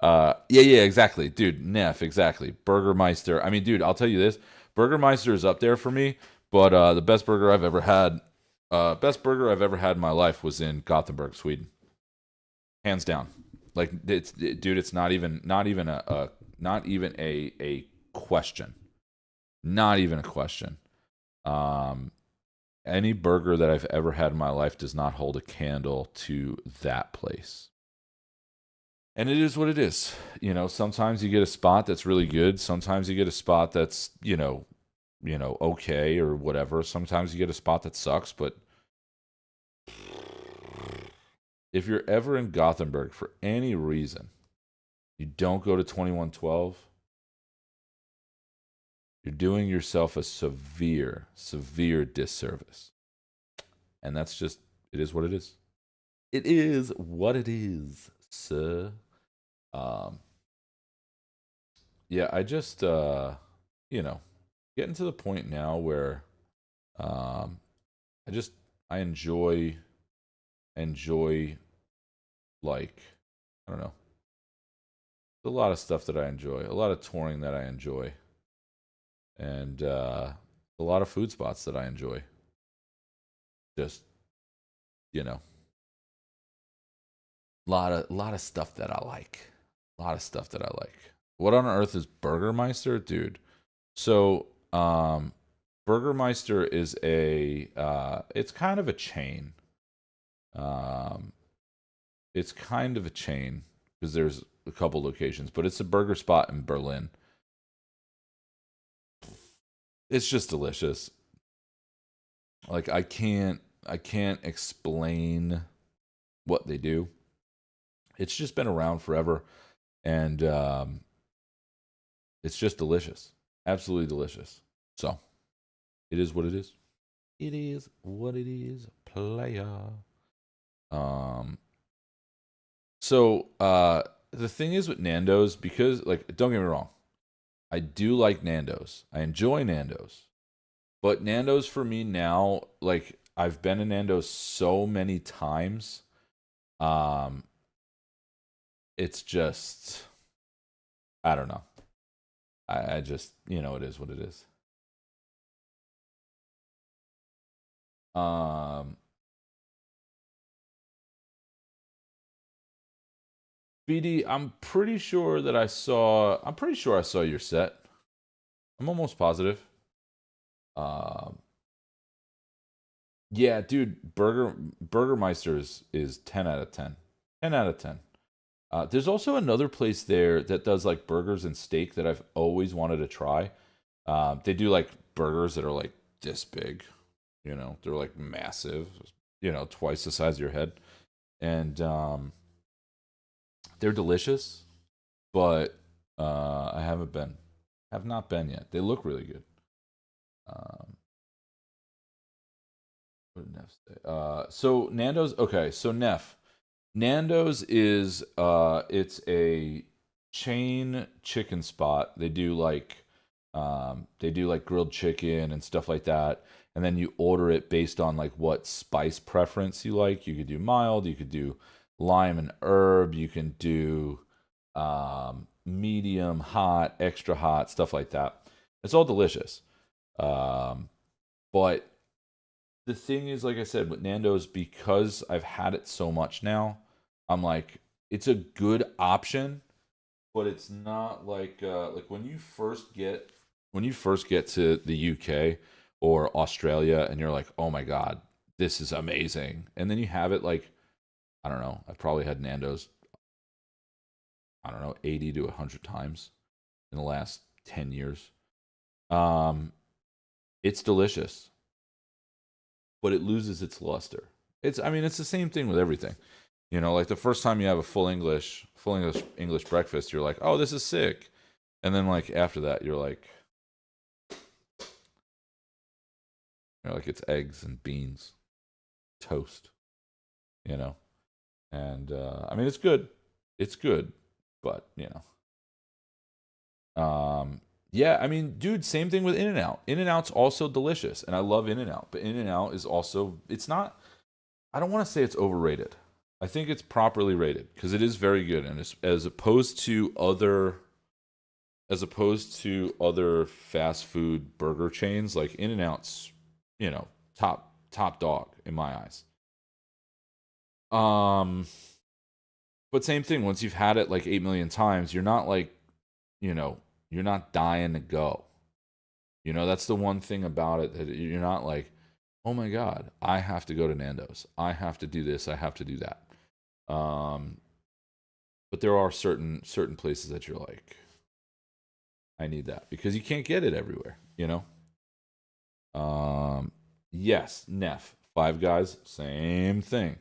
Yeah, exactly, dude. Neff, exactly. Burgermeister. I mean, dude, I'll tell you this: Burgermeister is up there for me. But the best burger I've ever had in my life was in Gothenburg, Sweden. Hands down. Like it's not even a question. Not even a question. Any burger that I've ever had in my life does not hold a candle to that place. And it is what it is. Sometimes you get a spot that's really good. Sometimes you get a spot that's, okay or whatever. Sometimes you get a spot that sucks, but if you're ever in Gothenburg for any reason, you don't go to 2112, you're doing yourself a severe, severe disservice. And that's just, it is what it is. It is what it is, sir. Yeah, I just, getting to the point now where I enjoy, like, I don't know, a lot of stuff that I enjoy, a lot of touring that I enjoy, and a lot of food spots that I enjoy. Just, lot of stuff that I like. A lot of stuff that I like. What on earth is Burgermeister, dude? So, Burgermeister is it's kind of a chain. It's kind of a chain because there's a couple locations, but it's a burger spot in Berlin. It's just delicious. Like I can't explain what they do. It's just been around forever, and it's just delicious. Absolutely delicious. So, it is what it is. It is what it is, player. So, the thing is with Nando's, because, like, don't get me wrong, I do like Nando's. I enjoy Nando's. But Nando's for me now, like, I've been in Nando's so many times. Um, it's just I don't know. I just it is what it is. Um, BD, I'm pretty sure I saw your set. I'm almost positive. Um, yeah, dude, Burgermeister is 10 out of 10. 10 out of 10. There's also another place there that does like burgers and steak that I've always wanted to try. They do like burgers that are like this big, they're like massive, twice the size of your head. And they're delicious, but have not been yet. They look really good. Um, what did Neff say? So Nando's. Okay, so Nando's is it's a chain chicken spot. They do like grilled chicken and stuff like that. And then you order it based on like what spice preference you like. You could do mild, you could do lime and herb, you can do medium, hot, extra hot, stuff like that. It's all delicious. Um, but the thing is, like I said, with Nando's, because I've had it so much now, I'm like, it's a good option, but it's not like when you first get to the UK or Australia, and you're like, oh my god, this is amazing, and then you have it like, I don't know, I've probably had Nando's, I don't know, 80 to 100 times in the last 10 years. Um, it's delicious, but it loses its luster. I mean, it's the same thing with everything. Like the first time you have a full English breakfast, you're like, "Oh, this is sick." And then like after that, you're like it's eggs and beans, toast, you know. And I mean, it's good. It's good, but yeah, I mean, dude, same thing with In-N-Out. In-N-Out's also delicious, and I love In-N-Out, but In-N-Out is also, it's not, I don't want to say it's overrated. I think it's properly rated because it is very good, and as opposed to other fast food burger chains, like In-N-Out's, top dog in my eyes. Um, but same thing, once you've had it like 8 million times, you're not like, you know, you're not dying to go. That's the one thing about it, that you're not like, oh my god, I have to go to Nando's. I have to do this. I have to do that. Um, but there are certain places that you're like, I need that because you can't get it everywhere. Yes, Neff, Five Guys, same thing.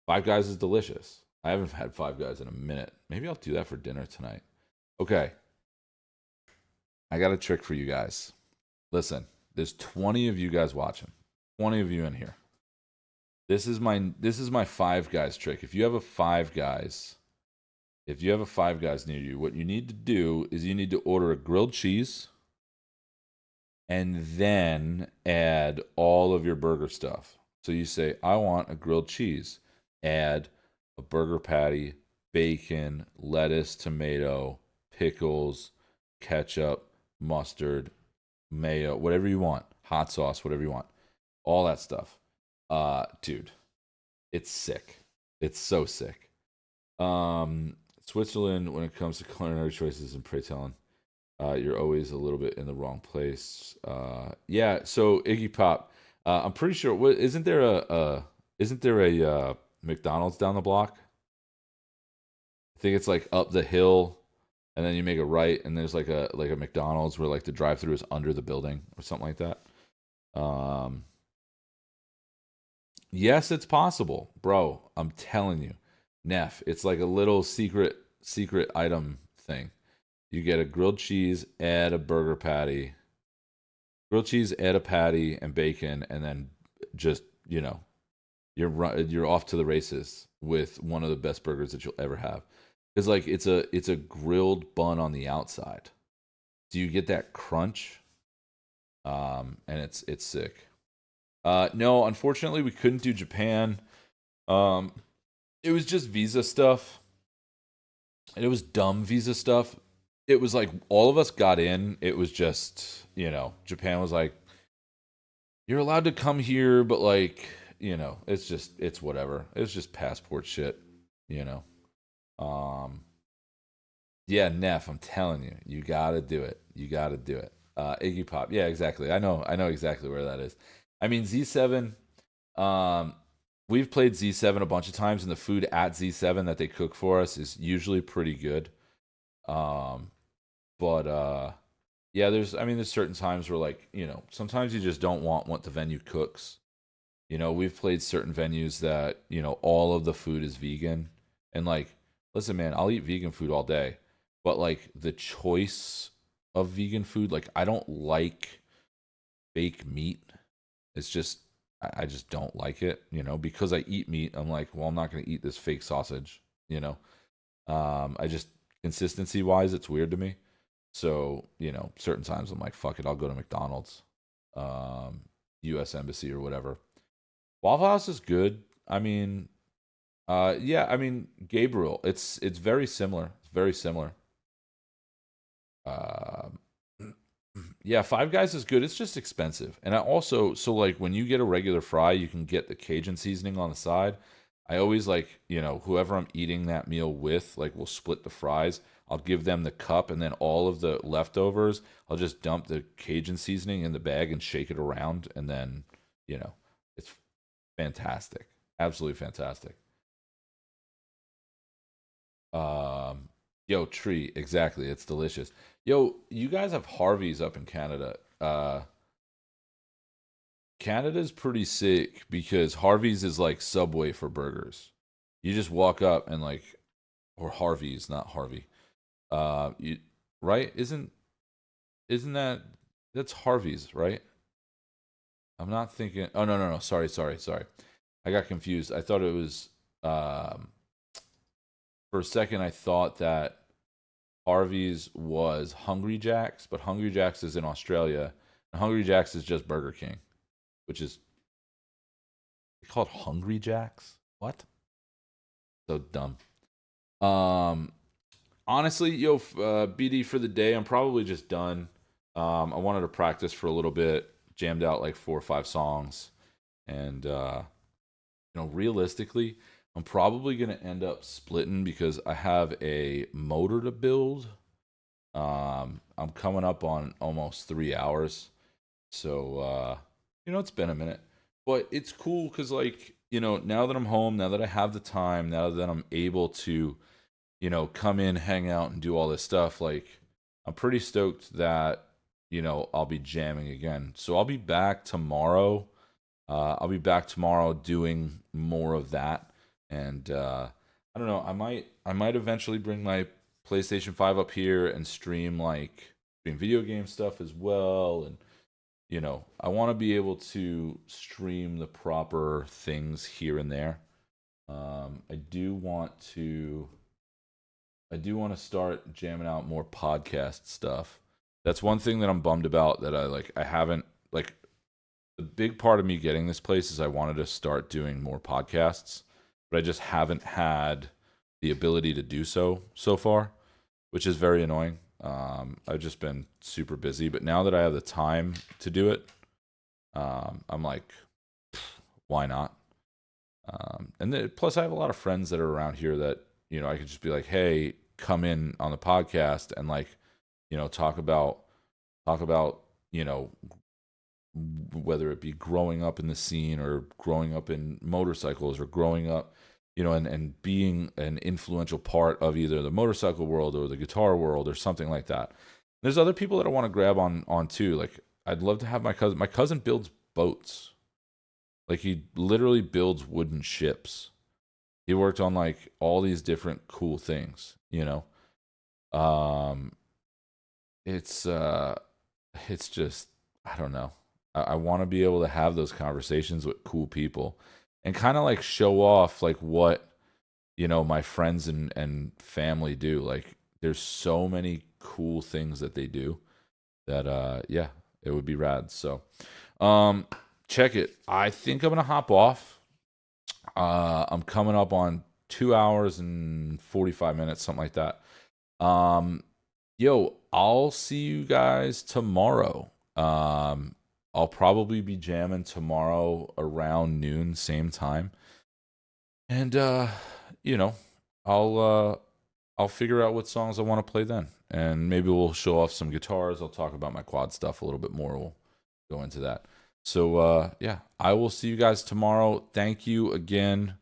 Five Guys is delicious. I haven't had Five Guys in a minute. Maybe I'll do that for dinner tonight. Okay, I got a trick for you guys. Listen, there's 20 of you guys watching. 20 of you in here. This is my Five Guys trick. If you have a Five Guys near you, what you need to do is you need to order a grilled cheese and then add all of your burger stuff. So you say, I want a grilled cheese. Add a burger patty, bacon, lettuce, tomato, pickles, ketchup, mustard, mayo, whatever you want, hot sauce, whatever you want, all that stuff. Dude, it's sick. It's so sick. Switzerland, when it comes to culinary choices, and pray telling, you're always a little bit in the wrong place. Yeah. So Iggy Pop, I'm pretty sure. Isn't there a McDonald's down the block? I think it's like up the hill, and then you make a right, and there's like a McDonald's where like the drive-through is under the building or something like that. Um, yes, it's possible, bro. I'm telling you, Neff. It's like a little secret item thing. You get a grilled cheese, add a burger patty, grilled cheese, add a patty and bacon, and then just you're off to the races with one of the best burgers that you'll ever have. Because like it's a grilled bun on the outside. Do you get that crunch? And it's sick. No, unfortunately, we couldn't do Japan. Um, it was just visa stuff, and it was dumb visa stuff. It was like all of us got in. It was just, Japan was like, you're allowed to come here, but like, it's whatever. It's just passport shit, you know. Um, yeah, Neff, I'm telling you, you gotta do it. You gotta do it. Iggy Pop, yeah, exactly. I know exactly where that is. I mean, Z7. Um, we've played Z7 a bunch of times, and the food at Z7 that they cook for us is usually pretty good. Um, but yeah, there's certain times where like sometimes you just don't want what the venue cooks. We've played certain venues that all of the food is vegan, and like, listen, man, I'll eat vegan food all day, but like the choice of vegan food, like I don't like fake meat. It's just I just don't like it, because I eat meat. I'm like, well, I'm not gonna eat this fake sausage, you know. I just consistency wise, it's weird to me. So, certain times I'm like, fuck it, I'll go to McDonald's, um, U.S. Embassy or whatever. Waffle House is good. I mean, yeah, I mean, Gabriel, it's very similar. It's very similar. Um, yeah, Five Guys is good. It's just expensive. And I also, so like when you get a regular fry, you can get the Cajun seasoning on the side. I always like, whoever I'm eating that meal with, like we'll split the fries. I'll give them the cup and then all of the leftovers, I'll just dump the Cajun seasoning in the bag and shake it around and then, it's fantastic. Absolutely fantastic. Um, yo, tree, exactly. It's delicious. Yo, you guys have Harvey's up in Canada. Canada's pretty sick because Harvey's is like Subway for burgers. You just walk up and like, or Harvey's, not Harvey. You right? Isn't that's Harvey's, right? I'm not thinking. Oh, no, no, no. Sorry, sorry, sorry. I got confused. I thought it was. For a second, I thought that Harvey's was Hungry Jack's, but Hungry Jack's is in Australia, and Hungry Jack's is just Burger King, which is called Hungry Jack's. What? So dumb. Um, honestly, yo, BD for the day. I'm probably just done. I wanted to practice for a little bit, jammed out like 4 or 5 songs, and realistically, I'm probably gonna end up splitting because I have a motor to build. I'm coming up on almost 3 hours, so it's been a minute, but it's cool because like now that I'm home, now that I have the time, now that I'm able to come in, hang out, and do all this stuff, like I'm pretty stoked that I'll be jamming again. So I'll be back tomorrow. I'll be back tomorrow doing more of that, and I don't know. I might eventually bring my PlayStation 5 up here and stream video game stuff as well, and I want to be able to stream the proper things here and there. I do want to. I do want to start jamming out more podcast stuff. That's one thing that I'm bummed about that I haven't like the big part of me getting this place is I wanted to start doing more podcasts, but I just haven't had the ability to do so far, which is very annoying. I've just been super busy, but now that I have the time to do it, I'm like, why not? Plus, I have a lot of friends that are around here that I could just be like, hey, come in on the podcast and like, talk about whether it be growing up in the scene or growing up in motorcycles or growing up and being an influential part of either the motorcycle world or the guitar world or something like that. There's other people that I want to grab on too. Like I'd love to have my cousin builds boats. Like he literally builds wooden ships. He worked on like all these different cool things. Um it's just I don't know. I want to be able to have those conversations with cool people and kind of like show off like what my friends and family do. Like there's so many cool things that they do that yeah, it would be rad. So um check it. I think I'm gonna hop off. I'm coming up on 2 hours and 45 minutes, something like that. Yo, I'll see you guys tomorrow. I'll probably be jamming tomorrow around noon, same time. And you know, I'll figure out what songs I want to play then. And maybe we'll show off some guitars. I'll talk about my quad stuff a little bit more. We'll go into that. So yeah, I will see you guys tomorrow. Thank you again,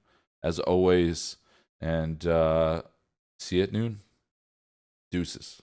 as always. And see you at noon. Deuces.